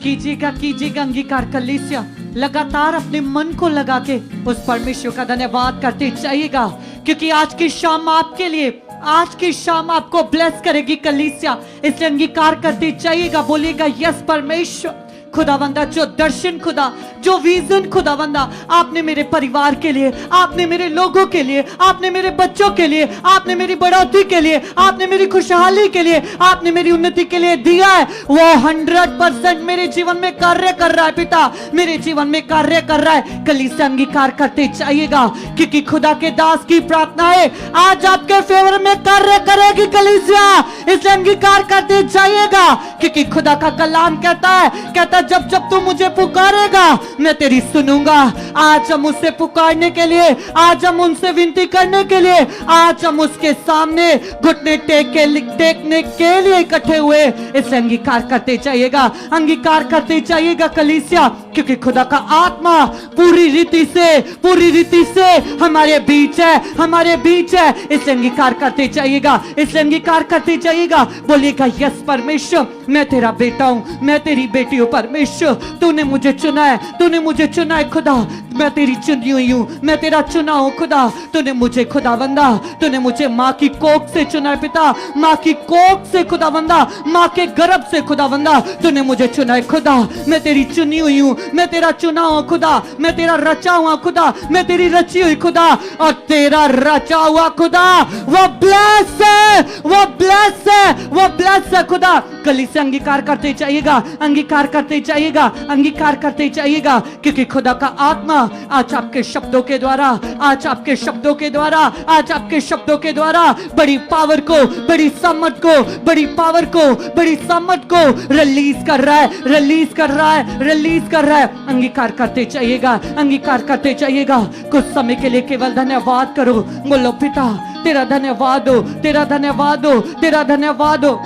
कीजिएगा कीजिएगा अंगीकार कलीसिया, लगातार अपने मन को लगा के उस परमेश्वर का धन्यवाद करते जाइएगा, क्योंकि आज की शाम आपके लिए, आज की शाम आपको ब्लेस करेगी कलीसिया। इसलिए अंगीकार करते जाइएगा, बोलिएगा यस परमेश्वर, खुदावंदा जो दर्शन खुदा, जो विजन खुदावंदा आपने मेरे परिवार के लिए, आपने मेरे लोगों के लिए, आपने मेरे बच्चों के लिए, आपने मेरी बढ़ोतरी के लिए, आपने मेरी खुशहाली के लिए, आपने मेरी उन्नति के लिए दिया है, वो 100% मेरे जीवन में कार्य कर रहा है पिता, मेरे जीवन में कार्य कर रहा है। कलीसिया अंगीकार करते जाइएगा, क्योंकि खुदा के दास की प्रार्थनाएं आज आपके फेवर में कार्य करेगी कलीसिया। इसलिए अंगीकार करते जाइएगा, क्योंकि खुदा का कलाम कहता है जब जब तू मुझे पुकारेगा मैं तेरी सुनूंगा। आज हम उससे पुकारने के लिए, आज हम उनसे विनती करने के लिए, आज हम उसके सामने घुटने टेकने के लिए इकट्ठे हुए। इसलिए अंगीकार करते जाइएगा, अंगीकार करते जाइएगा कलीसिया, क्योंकि खुदा का आत्मा पूरी रीति से हमारे बीच है, हमारे बीच है। इसलिए अंगीकार करते जाइएगा, इसलिए अंगीकार करते जाइएगा, बोलिएगा यस परमेश्वर, मैं तेरा बेटा हूं, मैं तेरी बेटी हूं परमेश्वर, तूने मुझे चुना है, तूने मुझे चुना है खुदा, मैं तेरी चुनी हुई हूं, मैं तेरा चुना हूं खुदा। तूने मुझे खुदावंदा, तूने मुझे माँ की कोख से चुना है पिता, माँ की कोख से खुदावंदा, माँ के गर्भ से खुदावंदा, तूने मुझे चुना है खुदा। मैं तेरी चुनी हुई हूं, मैं तेरा चुना हुआ खुदा, मैं तेरा रचा हुआ खुदा, मैं तेरी रची हुई खुदा, और तेरा रचा हुआ खुदा वो ब्लेस है, वो ब्लेस है, वो ब्लेस है खुदा। कलीसिया अंगीकार करते जाइएगा, अंगीकार करते जाइएगा, अंगीकार करते जाइएगा, क्योंकि खुदा का आत्मा आज आपके शब्दों के द्वारा, आज आपके शब्दों के द्वारा, आज आपके शब्दों के द्वारा बड़ी पावर को, बड़ी सामर्थ को, बड़ी पावर को, बड़ी सामर्थ को रिलीज कर रहा है, रिलीज कर रहा है, रिलीज कर रहा है। अंगीकार करते जाइएगा, अंगीकार करते जाइएगा। कुछ समय के लिए केवल धन्यवाद करो, बोलो पिता तेरा धन्यवाद हो, तेरा धन्यवाद हो, तेरा धन्यवाद हो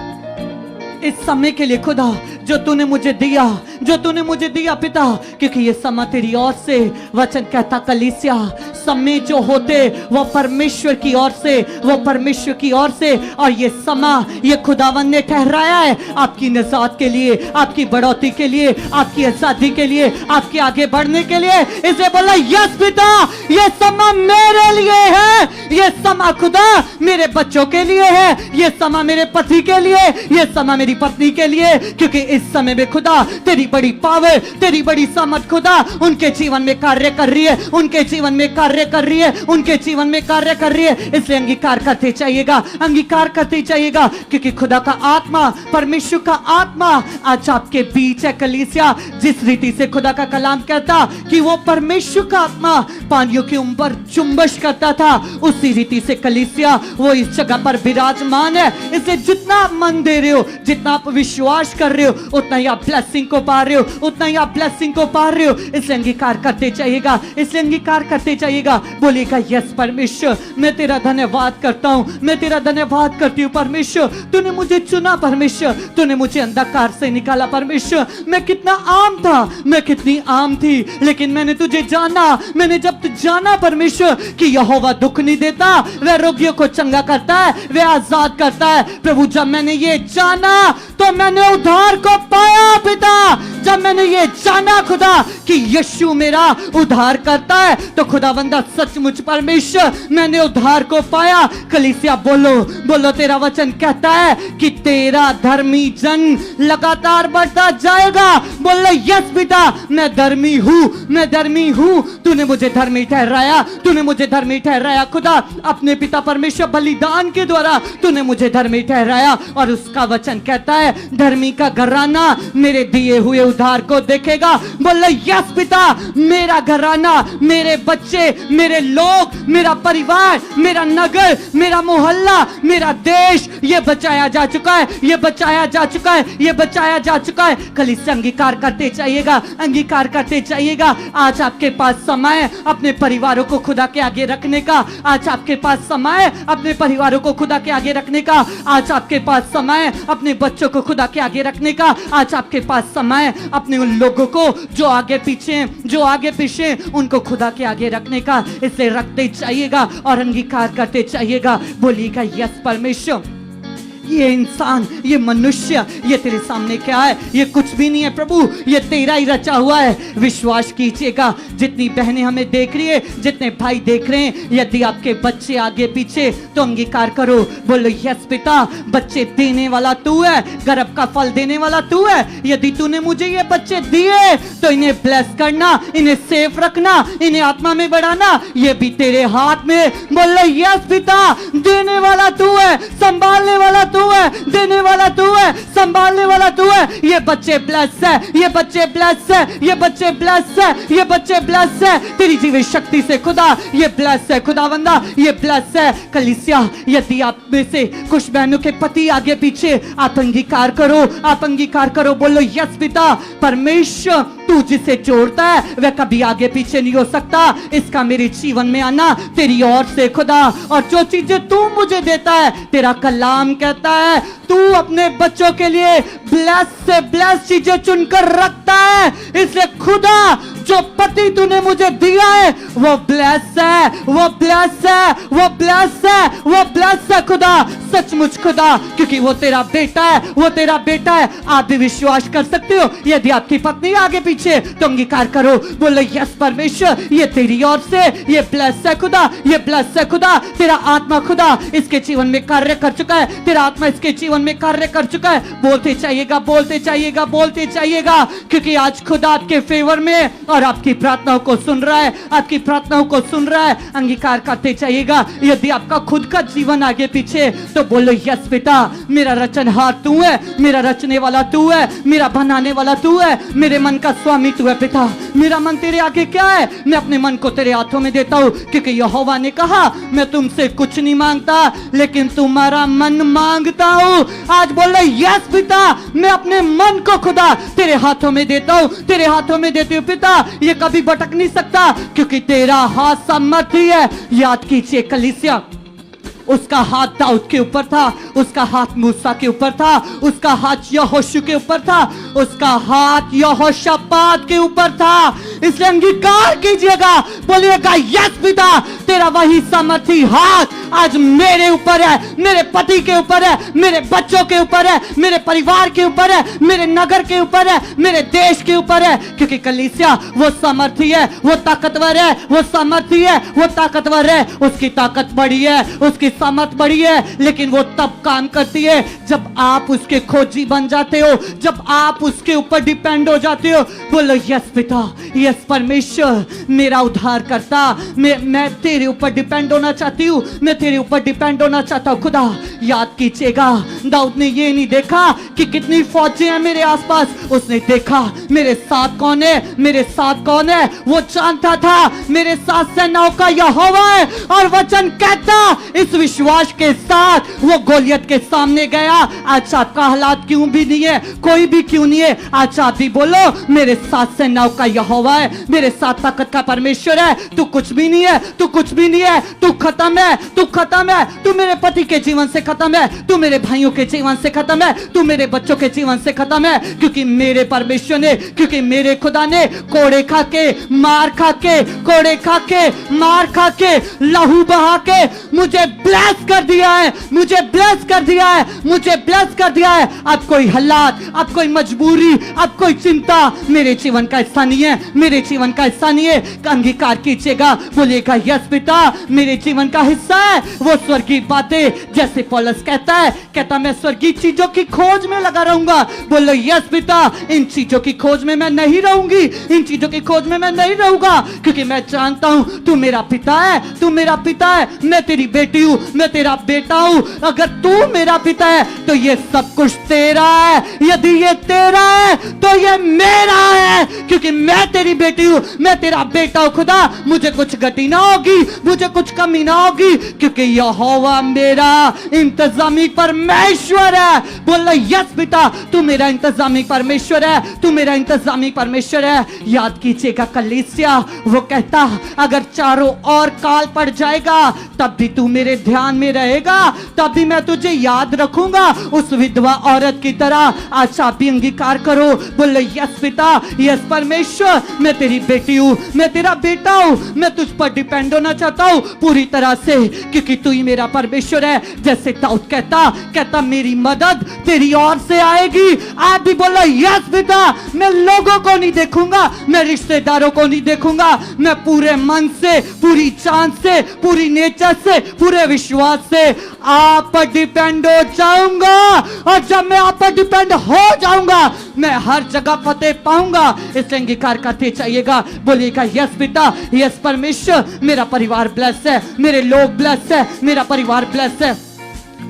इस समय के लिए खुदा जो तूने मुझे दिया, जो तूने मुझे दिया पिता, क्योंकि ये समय तेरी ओर से। वचन कहता कलीसिया समय जो होते वो परमेश्वर की ओर से, वो परमेश्वर की ओर से, और ये समय ये खुदावन ने ठहराया है आपकी निजात के लिए, आपकी बढ़ोतरी के लिए, आपकी आजादी के लिए, आपके आगे बढ़ने के लिए। इसे बोला यस पिता, ये समय मेरे लिए है, ये समय खुदा मेरे बच्चों के लिए है, ये समय मेरे पति के लिए, ये समय मेरी पत्नी के लिए, क्योंकि इस समय में खुदा तेरी बड़ी पावर, तेरी बड़ी सामर्थ खुदा उनके जीवन में कार्य कर रही है, उनके जीवन में कार्य कर रही है, उनके जीवन में कार्य कर रही है। इसलिए अंगीकार करते चाहिएगा, अंगीकार करते चाहिएगा, क्योंकि खुदा का आत्मा, परमेश्वर का आत्मा आज आपके बीच है कलीसिया। जिस रीति से खुदा का कलाम कहता कि वो परमेश्वर का आत्मा पानियों के ऊपर चुंबश करता था, उसी रीति से कलीसिया वो इस जगह पर विराजमान है। इसलिए जितना आप मन दे रहे हो, जितना आप विश्वास कर रहे हो, उतना ही आप ब्लेसिंग को पा रहे हो, उतना ही आप ब्लेसिंग को पा रहे हो। इसलिए अंगीकार करते चाहिएगा, इसलिए अंगीकार करते चाहिएगा, बोलिएगा यस परमेश्वर, मैं तेरा धन्यवाद करता हूं, मैं तेरा धन्यवाद करती हूं परमेश्वर, तूने मुझे चुना परमेश्वर, तूने मुझे अंधकार से निकाला परमेश्वर। मैं कितना आम था, मैं कितनी आम थी, लेकिन मैंने तुझे जाना, मैंने जब जाना परमेश्वर कि यहोवा दुख नहीं देता, वह रोगियों को चंगा करता है, वह आजाद करता है। प्रभु जब मैंने ये जाना तो मैंने उद्धार को पाया पिता, जब मैंने ये जाना खुदा कि यीशु मेरा उद्धार करता है, तो खुदावंदा सचमुच परमेश्वर मैंने उद्धार को पाया। कलीसिया बोलो, बोलो तेरा वचन कहता है कि तेरा धर्मी जन लगातार बढ़ता जाएगा। बोलो यस पिता, मैं धर्मी हूं, मैं धर्मी हूं, तूने मुझे धर्मी ठहराया, तूने मुझे धर्मी ठहराया खुदा, अपने पिता परमेश्वर बलिदान के द्वारा तूने मुझे धर्मी ठहराया। और उसका वचन कहता है धर्मी का घराना मेरे दिए हुए उद्धार को देखेगा। बोलो यस पिता, मेरा घराना, मेरे बच्चे, मेरे लोग, मेरा परिवार, मेरा नगर, मेरा मोहल्ला, मेरा देश, ये बचाया जा चुका है, ये बचाया जा चुका है, ये बचाया जा चुका है। कलीसिया अंगीकार करते चाहिएगा, अंगीकार करते चाहिएगा। आज आपके पास समय है अपने परिवारों को खुदा के आगे रखने का, आज आपके पास समय है अपने परिवारों को खुदा के आगे रखने का, आज आपके पास समय है अपने बच्चों को खुदा के आगे रखने का, आज आपके पास समय है अपने उन लोगों को जो आगे पीछे, जो आगे पीछे, उनको खुदा के आगे रखने का। इसे रखते चाहिएगा और अंगीकार करते चाहिएगा। बोलिएगा यस परमेश्वर, ये इंसान, ये मनुष्य, ये तेरे सामने क्या है? ये कुछ भी नहीं है प्रभु, ये तेरा ही रचा हुआ है। विश्वास कीजिएगा, जितनी बहनें हमें देख रही है, जितने भाई देख रहे हैं, यदि आपके बच्चे आगे पीछे, तो अंगीकार करो, बोलो यस पिता, बच्चे देने वाला तू है, गर्भ का फल देने वाला तू है। यदि तूने मुझे ये बच्चे दिए तो इन्हें ब्लेस करना, इन्हें सेफ रखना, इन्हें आत्मा में बढ़ाना, ये भी तेरे हाथ में। बोलो यस पिता, देने वाला तू है, संभालने वाला तू है, देने वाला तू है, संभालने वाला तू है। ये बच्चे ब्लेस है, ये बच्चे ब्लेस है, ये बच्चे ब्लेस है, ये बच्चे ब्लेस है तेरी जीवित शक्ति से खुदा, ये ब्लेस है खुदावंदा, ये ब्लेस है। कलीसिया, यदि आप में से कुछ बहनों के पति आगे पीछे, आप अंगीकार करो, आप अंगीकार करो, बोलो यस पिता, परमेश्वर तू जिसे जोड़ता है वह कभी आगे पीछे नहीं हो सकता। इसका मेरे जीवन में आना तेरी ओर से खुदा, और जो चीजें तू मुझे देता है, तेरा कलाम कहता है तू अपने बच्चों के लिए ब्लेस से ब्लेस चीजें चुनकर रखता है। इसलिए खुदा, जो पति तूने मुझे दिया है वो ब्लेस है, वो ब्लेस है, वो ब्लेस है, वो ब्लेस है खुदा, सचमुच खुदा, क्योंकि वो तेरा बेटा है, वो तेरा बेटा है। आप भी विश्वास कर सकते हो। यदि आपकी पत्नी आगे पीछे, तो अंगीकार करो, बोलो यस परमेश्वर, ये तेरी ओर से, ये ब्लेस है खुदा, ये ब्लेस है खुदा। तेरा आत्मा खुदा इसके जीवन में कार्य कर चुका है, तेरा आत्मा इसके जीवन में कार्य कर चुका है। बोलते चाहिएगा, बोलते चाहिएगा, बोलते चाहिएगा, क्योंकि आज खुदा आपके फेवर में और आपकी प्रार्थनाओं को सुन रहा है, आपकी प्रार्थनाओं को सुन रहा है। अंगीकार करते चाहिएगा। यदि आपका खुद का जीवन आगे पीछे, तो बोलो यस पिता, मेरा रचनहार तू है, मेरा रचने वाला तू है, मेरा बनाने वाला तू है, मेरे मन का स्वामी तू है पिता। मेरा मन तेरे आगे क्या है? मैं अपने मन को तेरे हाथों में देता हूं, क्योंकि यहोवा ने कहा मैं तुमसे कुछ नहीं मांगता, लेकिन तुम्हारा मन मांगता हूं। आज बोलो यस पिता, मैं अपने मन को खुदा तेरे हाथों में देता हूं, तेरे हाथों में देती हूं पिता। ये कभी भटक नहीं सकता, क्योंकि तेरा हाथ सामर्थी है। याद कीजिए कलीसिया, उसका हाथ दाऊद के ऊपर था, उसका हाथ मूसा के ऊपर था, उसका हाथ यहोशू के ऊपर था, उसका हाथ यहोशापात के ऊपर था। इसलिए अंगीकार कीजिएगा, बोलिएगा यस पिता, तेरा वही सामर्थी हाथ आज मेरे ऊपर है, मेरे पति के ऊपर है, मेरे बच्चों के ऊपर है, मेरे परिवार के ऊपर है, मेरे नगर के ऊपर है, मेरे देश के ऊपर है। क्योंकि कलीसिया वो सामर्थी है, वो ताकतवर है, वो सामर्थी है, वो ताकतवर है। उसकी ताकत बड़ी है, उसकी सामर्थ बड़ी है, लेकिन वो तब काम करती है जब आप उसके खोजी बन जाते हो, जब आप उसके ऊपर डिपेंड हो जाते हो। बोलो यस पिता, यस परमेश्वर, मेरा उद्धार करता, मैं तेरे ऊपर डिपेंड होना चाहती हूँ, मैं तेरे ऊपर डिपेंड होना चाहता हूँ खुदा। याद कीजिएगा, दाऊद ने ये नहीं देखा कि कितनी फौजें हैं मेरे आसपास, उसने देखा मेरे साथ कौन है, मेरे साथ कौन है। वो जानता था मेरे साथ सेनाओं का यहोवा है, और वचन कहता इस विश्वास के साथ वो गोलियत के सामने गया। आज आपका हालात क्यों भी नहीं है, कोई भी क्यों नहीं है, आज आप भी बोलो मेरे साथ सेनाओं का यहोवा है, मेरे साथ ताकत का परमेश्वर है। तू कुछ भी नहीं है, तू कुछ भी नहीं है, तू खत्म है, तू खत्म है, तू मेरे पति के जीवन से खत्म है, तू मेरे भाइयों के जीवन से खत्म है, तू मेरे बच्चों के जीवन से खत्म है। क्योंकि मेरे परमेश्वर ने, क्योंकि मेरे खुदा ने कोड़े खा के, मार खा के, कोड़े खा के, मार खा के, लहू बहा के मुझे ब्लेस कर दिया है, मुझे ब्लेस कर दिया है, मुझे ब्लेस कर दिया है। अब कोई हालात, अब कोई मजबूरी, अब कोई चिंता मेरे जीवन का हिस्सा नहीं है, मेरे जीवन का हिस्सा नहीं है। अंगीकार कीजिएगा, बोलिएगा यस पिता, मेरे जीवन का हिस्सा है वो स्वर्गीय बातें। जैसे पौलुस कहता मैं स्वर्गीय चीजों की खोज में लगा रहूंगा। बोलो यस पिता, इन चीजों की खोज में मैं नहीं रहूंगी, इन चीजों की खोज में मैं नहीं रहूंगा, क्योंकि मैं जानता हूं तू मेरा पिता है, तू मेरा पिता है, मैं तेरी बेटी हूं, मैं तेरा बेटा हूं। अगर तू मेरा पिता है तो ये सब कुछ तेरा है, यदि ये तेरा है तो ये मेरा है, क्योंकि मैं तेरी बेटी हूं, मैं तेरा बेटा हूं खुदा। मुझे कुछ गति ना होगी, मुझे कुछ कमी ना होगी, क्योंकि यहोवा मेरा इंतजामी परमेश्वर है। बोलो यस बेटा, तू मेरा इंतजामी परमेश्वर है, तू मेरा इंतजामी परमेश्वर है। याद कीजिएगा कलीसिया, वो कहता अगर चारों ओर काल पड़ जाएगा तब भी तू मेरे ध्यान में रहेगा तब भी मैं तुझे याद रखूंगा उस विधवा औरत की तरह। आज आप भी अंगीकार करो, बोलो यस पिता, यस परमेश्वर, मैं तेरी बेटी हूं, मैं तेरा बेटा हूं, मैं तुझ पर डिपेंड होना चाहता हूं पूरी तरह से, क्योंकि तू ही मेरा परमेश्वर है। जैसे दाऊद कहता मेरी मदद तेरी ओर से आएगी। आप भी बोलो यस पिता, मैं लोगों को नहीं देखूंगा, मैं रिश्तेदारों को नहीं देखूंगा, मैं पूरे मन से, पूरी जान से, पूरी नेचर से, पूरे विश्वास से आप पर डिपेंड हो जाऊंगा। और जब मैं आप पर डिपेंड हो जाऊंगा मैं हर जगह फतेह पाऊंगा। इसलिए अंगीकार करते चाहिएगा, बोलिएगा यस पिता, यस परमेश्वर, मेरा परिवार ब्लेस है, मेरे लोग ब्लेस है, मेरा परिवार ब्लेस है।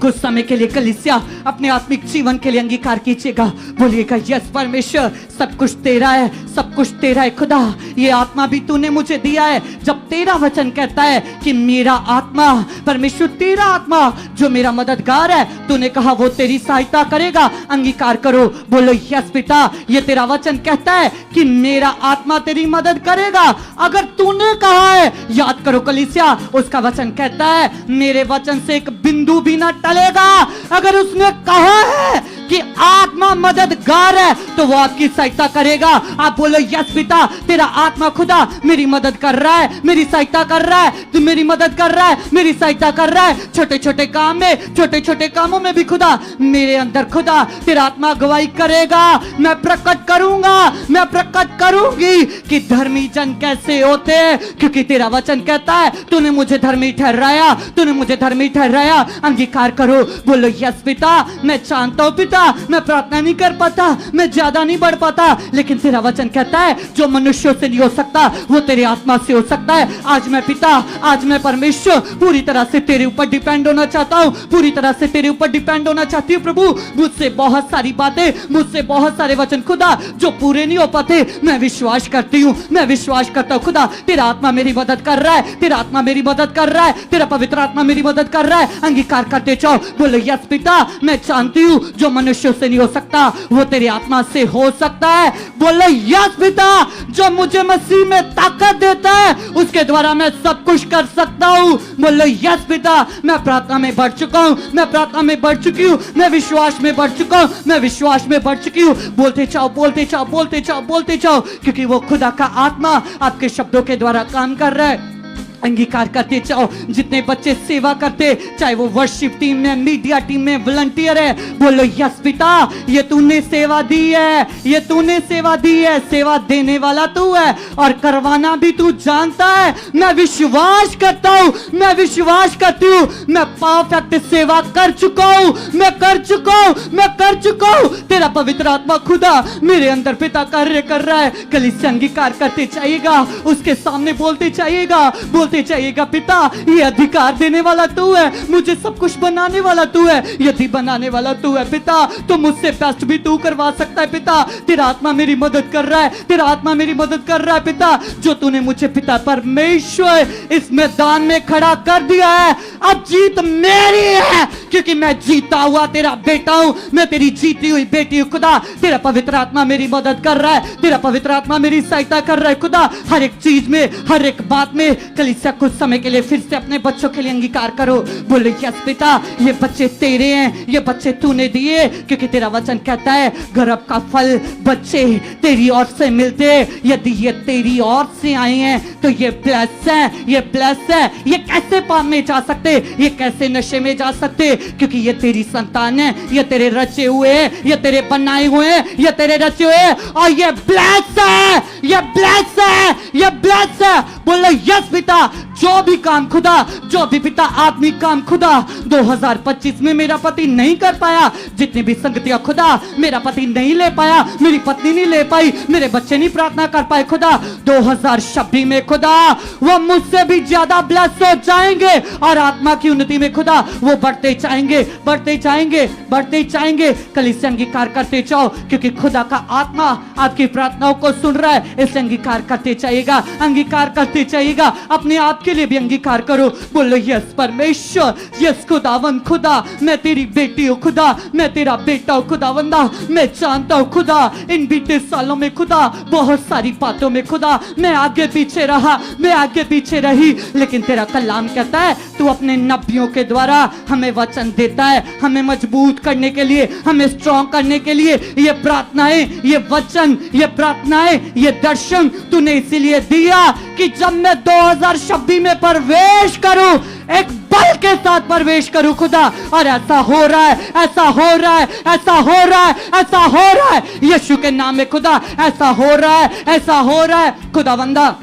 कुछ समय के लिए कलीसिया अपने आत्मिक जीवन के लिए अंगीकार कीजिएगा, बोलिएगा यस परमेश्वर, सब कुछ तेरा है, सब कुछ तेरा है खुदा, ये आत्मा भी तूने मुझे दिया है। जब तेरा वचन कहता है कि मेरा आत्मा, परमेश्वर तेरा आत्मा जो मेरा मददगार है, तूने कहा वो तेरी सहायता करेगा। अंगीकार करो, बोलो यस पिता, ये तेरा वचन कहता है कि मेरा आत्मा तेरी मदद करेगा। अगर तूने कहा है, याद करो कलीसिया, उसका वचन कहता है मेरे वचन से एक बिंदु भी ना टलेगा। अगर उसने कहा है कि आत्मा मददगार है तो वो आपकी सहायता करेगा। आप बोलो यस पिता, तेरा आत्मा खुदा मेरी मदद कर रहा है, मेरी सहायता कर रहा है, तू मेरी मदद कर रहा है, मेरी सहायता कर रहा है। छोटे छोटे काम में, छोटे छोटे कामों में भी खुदा मेरे अंदर खुदा तेरा आत्मा गवाही करेगा। मैं प्रकट करूंगा, मैं प्रकट करूंगी कि धर्मी जन कैसे होते हैं, क्योंकि तेरा वचन कहता है तूने मुझे धर्मी ठहराया, तूने मुझे धर्मी ठहराया। अंगीकार करो, बोलो यस पिता, मैं जानता हूं पिता, मैं प्रार्थना नहीं कर पाता, मैं ज्यादा नहीं बढ़ पाता, लेकिन तेरा वचन कहता है जो मनुष्यों से नहीं हो सकता वो तेरे आत्मा से हो सकता है। आज मैं पिता, आज मैं परमेश्वर पूरी तरह से तेरे ऊपर डिपेंड होना चाहता हूं, पूरी तरह से तेरे ऊपर डिपेंड होना चाहती हूं प्रभु। मुझसे बहुत सारी बातें, मुझसे बहुत सारे वचन खुदा जो पूरे नहीं हो पाते, मैं विश्वास करती हूं, मैं विश्वास करता हूं खुदा तेरा आत्मा मेरी मदद कर रहा है, तेरा आत्मा मेरी मदद कर रहा है, तेरा पवित्र आत्मा मेरी मदद कर रहा है। अंगीकार करते जाओ, बोलो यस पिता, मैं जानती हूं जो मनुष्यों से नहीं हो सकता वो तेरी आत्मा से हो सकता है। बोलो यस पिता, जो मुझे मसीह में ताकत देता है उसके द्वारा मैं सब कुछ कर सकता हूं। बोलो यस पिता, मैं प्रार्थना में बढ़ चुका हूं, मैं प्रार्थना में बढ़ चुकी हूं, मैं विश्वास में बढ़ चुका हूं, मैं विश्वास में बढ़ चुकी हूं। बोलते जाओ, बोलते जाओ, बोलते जाओ, बोलते जाओ, क्योंकि वो खुदा का आत्मा आपके शब्दों के द्वारा काम कर रहा है। अंगीकार करते जाओ, जितने बच्चे सेवा करते, चाहे वो वर्शिप टीम में, मीडिया टीम में, वॉलंटियर है, बोलो यस पिता, ये तूने सेवा दी है, ये तूने सेवा दी है, सेवा देने वाला तू है और करवाना भी तू जानता है। मैं विश्वास करता हूं, मैं विश्वास करती हूं, मैं परफेक्ट सेवा कर चुका हूं, मैं कर चुका हूं, मैं कर चुका हूं। तेरा पवित्र आत्मा खुदा मेरे अंदर पिता कार्य कर रहा है। कलीसिया अंगीकार करते चाहिएगा, उसके सामने बोलते चाहिएगा, बोलते चाहिएगा पिता, ये अधिकार देने वाला तू है, मुझे सब कुछ बनाने वाला तू है, यदि बनाने वाला तू है पिता तो मुझसे बेस्ट भी तू करवा सकता है पिता। तेरा आत्मा मेरी मदद कर रहा है, तेरा आत्मा मेरी मदद कर रहा है पिता। जो तूने मुझे पिता परमेश्वर इस मैदान में खड़ा कर दिया है, अब जीत मेरी है, क्योंकि मैं जीता हुआ तेरा बेटा हूं, मैं तेरी जीती हुई बेटी हूं खुदा। तेरा पवित्र आत्मा मेरी मदद कर रहा है, तेरा पवित्र आत्मा मेरी सहायता कर रहा है खुदा, हर एक चीज में, हर एक बात में। कलीसिया कुछ समय के लिए फिर से अपने बच्चों के लिए अंगीकार करो, बोलो यस पिता, ये बच्चे तेरे हैं, ये बच्चे तूने दिए, क्योंकि तेरा वचन कहता है गर्भ का फल बच्चे तेरी ओर से मिलते, यदि ये तेरी ओर से आए हैं तो ये ब्लेस है, ये ब्लेस है। ये कैसे पाप में जा सकते, ये कैसे नशे में जा सकते, क्योंकि ये तेरी संतान है, ये तेरे रचे हुए हैं, ये तेरे बनाए हुए हैं, ये तेरे रचे हुए हैं, और ये ब्लेस है, ये ब्लेस है, ये ब्लेस है। बोलो यस पिता, जो भी काम खुदा, जो भी पिता आत्मिक काम खुदा 2025 में मेरा पति नहीं कर पाया, जितनी भी संगतियां खुदा मेरा पति नहीं ले पाया, मेरी पत्नी नहीं ले पाई, मेरे बच्चे नहीं प्रार्थना कर पाए खुदा, 2026 में खुदा वो मुझसे भी ज्यादा ब्लेस हो जाएंगे और आत्मा की उन्नति में खुदा वो बढ़ते जाएंगे, बढ़ते जाएंगे, बढ़ते जाएंगे। कलीसिया अंगीकार करते जाओ, क्योंकि खुदा का आत्मा आपकी प्रार्थनाओं को सुन रहा है, इसलिए अंगीकार करते जाइएगा, अंगीकार करते जाइएगा। अपने आप के लिए भी अंगीकार करो, बोलो यस परमेश्वर, यस खुदावन खुदा, मैं तेरी बेटी हूँ खुदा, मैं तेरा बेटा हूँ खुदावंदा। मैं जानता हूँ खुदा इन बीते सालों में खुदा बहुत सारी बातों में खुदा मैं आगे पीछे रहा, मैं आगे पीछे रही, लेकिन तेरा कलाम कहता है तू अपने नबियों के द्वारा हमें वचन देता है, हमें मजबूत करने के लिए, हमें स्ट्रॉन्ग करने के लिए। ये प्रार्थनाएं, ये वचन, ये प्रार्थनाएं, ये दर्शन तूने इसीलिए दिया कि जब मैं 2026 में प्रवेश करूं, एक बल के साथ प्रवेश करूं खुदा। और ऐसा हो रहा है, ऐसा हो रहा है, ऐसा हो रहा है, ऐसा हो रहा है यीशु के नाम में खुदा। ऐसा हो रहा है, ऐसा हो रहा है खुदावंदा।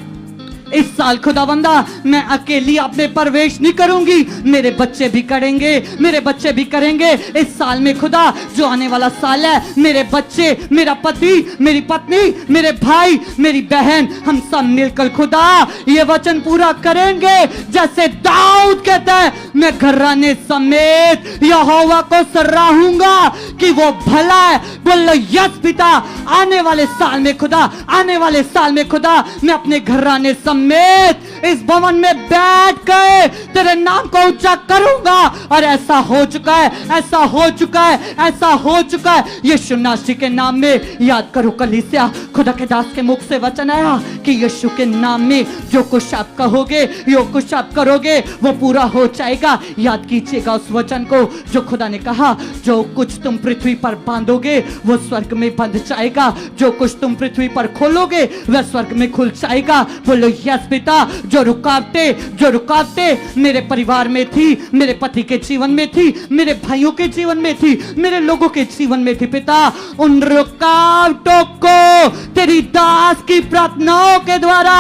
इस साल खुदावंदा मैं अकेली अपने प्रवेश नहीं करूंगी, मेरे बच्चे भी करेंगे, मेरे बच्चे भी करेंगे। इस साल में खुदा जो आने वाला साल है, मेरे बच्चे, मेरा पति, मेरी पत्नी, मेरे भाई, मेरी बहन, हम सब मिलकर खुदा ये वचन पूरा करेंगे। जैसे दाऊद कहता है, मैं घराने समेत यहोवा को सराहूंगा कि वो भला है। बोलो यस पिता, आने वाले साल में खुदा, आने वाले साल में खुदा मैं अपने घराने समेत इस भवन में बैठ कर तेरे नाम को ऊंचा करूंगा। और ऐसा हो चुका है, ऐसा हो चुका है, ऐसा हो चुका है यीशु नासरी के नाम में। याद करो कलीसिया, खुदा के दास के मुख से वचन आया कि यीशु के नाम में जो कुछ आप कहोगे, जो कुछ आप करोगे, वो पूरा हो जाएगा। याद कीजिएगा उस वचन को जो खुदा ने कहा, जो कुछ तुम पृथ्वी पर बांधोगे वो स्वर्ग में बंध जाएगा, जो कुछ तुम पृथ्वी पर खोलोगे वह स्वर्ग में खुल जाएगा। बोलो यस पिता। जो रुकावटें मेरे परिवार में थी, मेरे पति के जीवन में थी, मेरे भाइयों के जीवन में थी, मेरे लोगों के जीवन में थी पिता, उन रुकावटों को तेरी दास की प्रार्थनाओं के द्वारा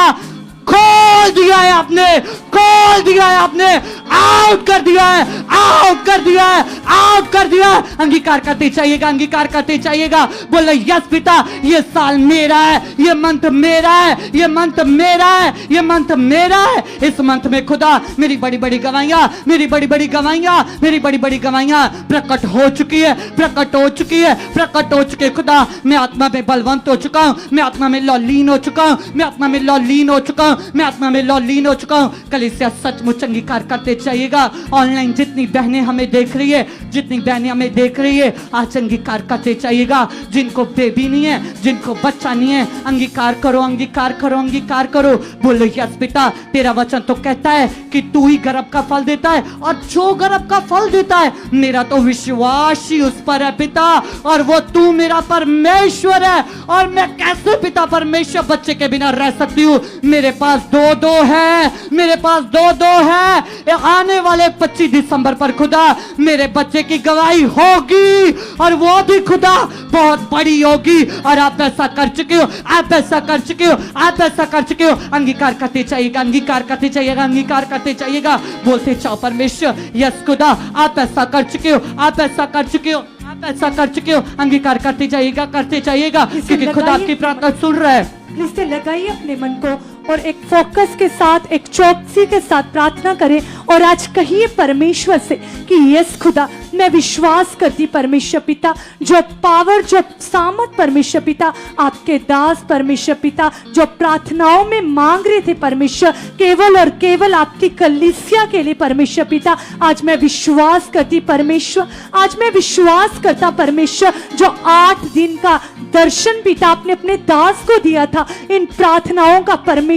खोल दिया है आपने, खोल दिया है आपने, आउट कर दिया है, आउट कर दिया है, आउट कर दिया है। अंगीकार करते चाहिएगा, अंगीकार करते चाहिएगा। बोलो यस पिता, ये साल मेरा है, ये मंथ मेरा है, ये मंथ मेरा है, ये मंथ मेरा है। इस मंथ में खुदा मेरी बड़ी बड़ी गवाहियां, मेरी बड़ी बड़ी गवाहियां, मेरी बड़ी बड़ी गवाहियां प्रकट हो चुकी है, प्रकट हो चुकी है, प्रकट हो चुकी है खुदा। मैं आत्मा में बलवंत हो चुका हूं, मैं आत्मा में लौलीन हो चुका हूं, मैं आत्मा में लौलीन हो चुका हूं, मैं आत्मा में लौलीन हो चुका हूं। कलीसिया सचमुच अंगीकार करते चाहिएगा। ऑनलाइन जितनी बहनें हमें देख रही है, जितनी बहनें हमें देख रही है, आज अंगीकार करते चाहिएगा। जिनको बेबी नहीं है, जिनको बच्चा नहीं है, अंगीकार करो, अंगीकार करो, अंगीकार करो। बोलो यस पिता, तेरा वचन तो कहता है कि तू ही गर्भ का फल देता है, और जो गर्भ का फल देता है मेरा तो विश्वास ही उस पर है पिता, और वो तू मेरा परमेश्वर है। और मैं कैसे पिता परमेश्वर बच्चे के बिना रह सकती हूँ? मेरे पास दो है, मेरे पास दो है। आने वाले 25 दिसंबर पर खुदा मेरे बच्चे की गवाही होगी, और वो भी खुदा बहुत बड़ी होगी। और आप ऐसा कर चुके हो, आप ऐसा कर चुके हो, आप ऐसा कर चुके हो। अंगीकार करते चाहिएगा, अंगीकार करते चाहिएगा, अंगीकार करते चाहिएगा। बोलते चाहो परमेश्वर यस खुदा, आप ऐसा कर चुके हो, आप ऐसा कर चुके हो, आप ऐसा कर चुके हो। अंगीकार करते जाइएगा, करते जाइएगा, क्योंकि खुदा आपकी प्रार्थना सुन रहा है। इससे लगाइए अपने मन को और एक फोकस के साथ, एक चौकसी के साथ प्रार्थना करें। और आज कहिए परमेश्वर से कि यस खुदा, मैं विश्वास करती परमेश्वर पिता, जो पावर, जो सामर्थ परमेश्वर पिता, आपके दास परमेश्वर पिता जो प्रार्थनाओं में मांग रहे थे परमेश्वर, केवल और केवल आपकी कलीसिया के लिए परमेश्वर पिता, आज मैं विश्वास करती परमेश्वर, आज मैं विश्वास करता परमेश्वर, जो 8 दिन का दर्शन पिता आपने अपने दास को दिया था, इन प्रार्थनाओं का परमेश्वर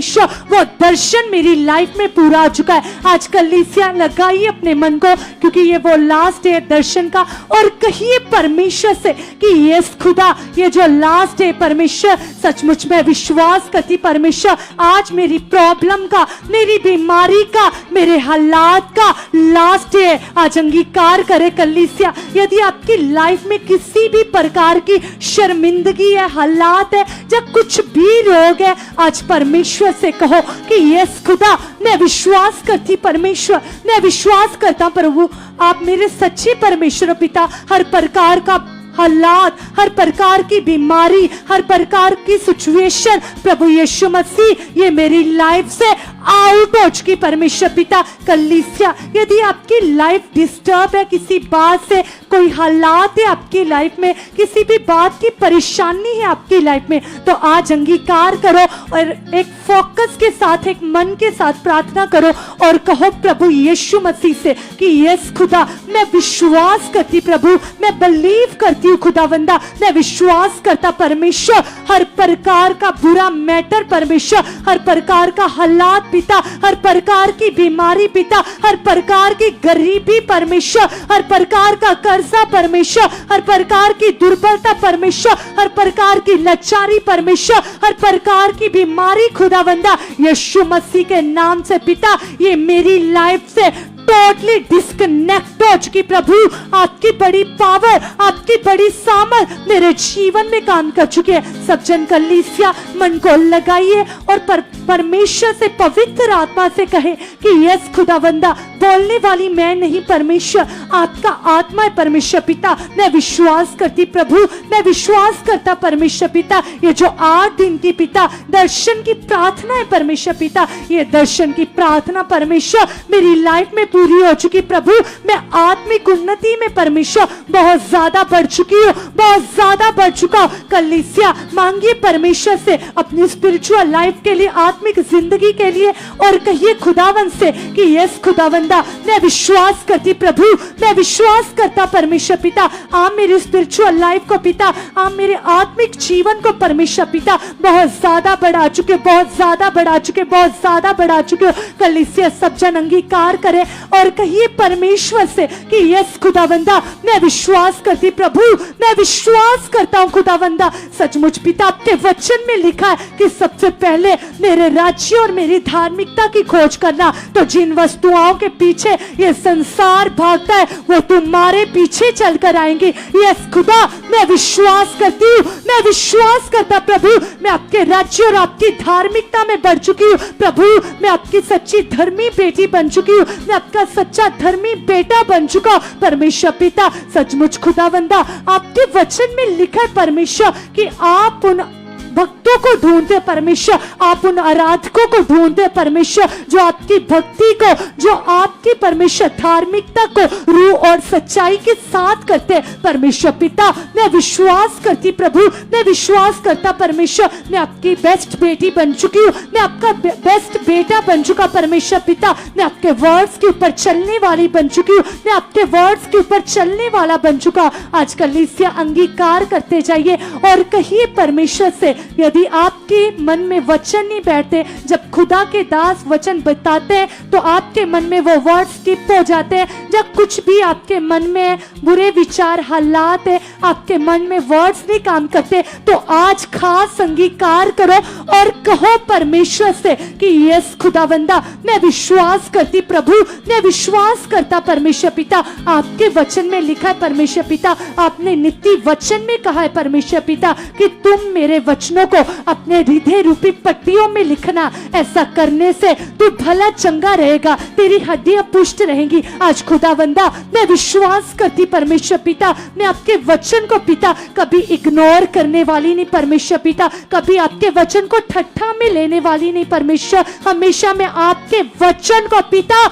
वो दर्शन मेरी लाइफ में पूरा आ चुका है। आज कलीसिया लगाइए अपने मन को, क्योंकि ये वो लास्ट डे दर्शन का, और कहिए परमेश्वर से कि यस खुदा, ये जो लास्ट डे परमेश्वर, सचमुच में विश्वास करती परमेश्वर, आज मेरी प्रॉब्लम का, मेरी बीमारी का, मेरे हालात का लास्ट डे। आज अंगीकार करे कलीसिया, यदि आपकी लाइफ में किसी भी प्रकार की शर्मिंदगी है, हालात है, जब कुछ भी रोग है, आज परमेश्वर से कहो कि यस खुदा, मैं विश्वास करती परमेश्वर, मैं विश्वास करता प्रभु, आप मेरे सच्चे परमेश्वर पिता, हर प्रकार का हालात, हर प्रकार की बीमारी, हर प्रकार की सिचुएशन, प्रभु यीशु मसीह ये मेरी लाइफ से आउट हो चुकी परमेश्वर पिता। कलीसिया, यदि आपकी लाइफ डिस्टर्ब है, किसी बात से कोई हालात है आपकी लाइफ में, किसी भी बात की परेशानी है आपकी लाइफ में, तो आज अंगीकार करो और एक फोकस के साथ, एक मन के साथ प्रार्थना करो और कहो प्रभु यीशु मसीह से कि यस खुदा, मैं विश्वास करती प्रभु, मैं बिलीव करती करती हूँ खुदावंदा, मैं विश्वास करता परमेश्वर हर प्रकार का बुरा मैटर परमेश्वर, हर प्रकार का हालात पिता, हर प्रकार की बीमारी पिता, हर प्रकार की गरीबी परमेश्वर, हर प्रकार का कर्जा परमेश्वर, हर प्रकार की दुर्बलता परमेश्वर, हर प्रकार की लाचारी परमेश्वर, हर प्रकार की बीमारी खुदावंदा यीशु मसीह के नाम से पिता ये मेरी लाइफ से टोटली डिस्कनेक्ट हो चुकी। प्रभु आपकी बड़ी पावर, आपकी बड़ी सामर्थ मेरे जीवन में काम कर चुकी है। सब जन कलीसिया मन को लगाइए और परमेश्वर से पवित्र आत्मा से कहे कि यस खुदावंदा, बोलने वाली मैं नहीं परमेश्वर, आपका आत्मा है परमेश्वर पिता। मैं विश्वास करती प्रभु, मैं विश्वास करता परमेश्वर पिता, ये जो 8 दिन की पिता दर्शन की प्रार्थना है परमेश्वर पिता, ये दर्शन की प्रार्थना परमेश्वर मेरी लाइफ में पूरी हो चुकी। प्रभु मैं आत्मिक उन्नति में परमेश्वर बहुत ज्यादा बढ़ चुकी हूँ, बहुत ज्यादा बढ़ चुका हूँ। कलीसिया मांगिए परमेश्वर से अपनी स्पिरिचुअल लाइफ के लिए, आत्मिक जिंदगी के लिए, और कहिए खुदावन से कि यस खुदावंदा मैं विश्वास करती प्रभु, मैं विश्वास करता परमेश्वर पिता, आप मेरी स्पिरिचुअल लाइफ को पिता, आप मेरे आत्मिक जीवन को परमेश्वर पिता बहुत ज्यादा बढ़ा चुके, बहुत ज्यादा बढ़ा चुके, बहुत ज्यादा बढ़ा चुके। कलीसिया सब जन अंगीकार करे और कहिए परमेश्वर से कि यस खुदावंदा मैं विश्वास करती प्रभु, मैं विश्वास करता हूं खुदावंदा, सचमुच पिता आपके वचन में लिखा है कि सबसे पहले मेरे राज्य और मेरी धार्मिकता की खोज करना, तो जिन वस्तुओं के पीछे ये संसार भागता है वो तुम्हारे पीछे चलकर आएंगे। यस खुदा मैं विश्वास करती हूँ, मैं विश्वास करता प्रभु, मैं आपके राज्य और आपकी धार्मिकता में बढ़ चुकी हूँ प्रभु, मैं आपकी सच्ची धर्मी बेटी बन चुकी हूँ, मैं आपका सच्चा धर्मी बेटा बन चुका परमेश्वर पिता। सचमुच खुदावंदा आपके वचन में लिखा है परमेश्वर कि आप उन भक्तों को ढूंढते परमेश्वर, आप उन आराधकों को ढूंढते परमेश्वर जो आपकी भक्ति को, जो आपकी परमेश्वर धार्मिकता को रूह और सच्चाई के साथ करते परमेश्वर पिता। मैं विश्वास करती प्रभु, मैं विश्वास करता परमेश्वर, मैं आपकी बेस्ट बेटी बन चुकी हूँ, मैं आपका बेस्ट बेटा बन चुका परमेश्वर पिता, मैं आपके वर्ड्स के ऊपर चलने वाली बन चुकी हूँ, मैं आपके वर्ड्स के ऊपर चलने वाला बन चुका। आज कलीसिया अंगीकार करते जाइए और कहिए परमेश्वर से, यदि आपके मन में वचन नहीं बैठते, जब खुदा के दास वचन बताते हैं तो आपके मन में वो वर्ड स्किप हो जाते हैं। जब कुछ भी आपके मन में बुरे विचार हालात है, आपके मन में वर्ड्स नहीं काम करते, तो आज खास अंगीकार करो और कहो परमेश्वर से कि यस खुदावंदा मैं विश्वास करती प्रभु, मैं विश्वास करता परमेश्वर पिता, आपके वचन में लिखा है परमेश्वर पिता, आपने नीति वचन में कहा है परमेश्वर पिता कि तुम मेरे वचनों को अपने हृदय रूपी पट्टियों में लिखना, ऐसा करने से तू भला चंगा रहेगा, तेरी हड्डियां पुष्ट रहेंगी। आज खुदावंदा मैं विश्वास करती परमेश्वर पिता, मैं आपके वचन को पिता कभी इग्नोर करने वाली नहीं परमेश्वर पिता, कभी आपके वचन को ठट्ठा में लेने वाली नहीं परमेश्वर, हमेशा मैं आपके वचन को पिता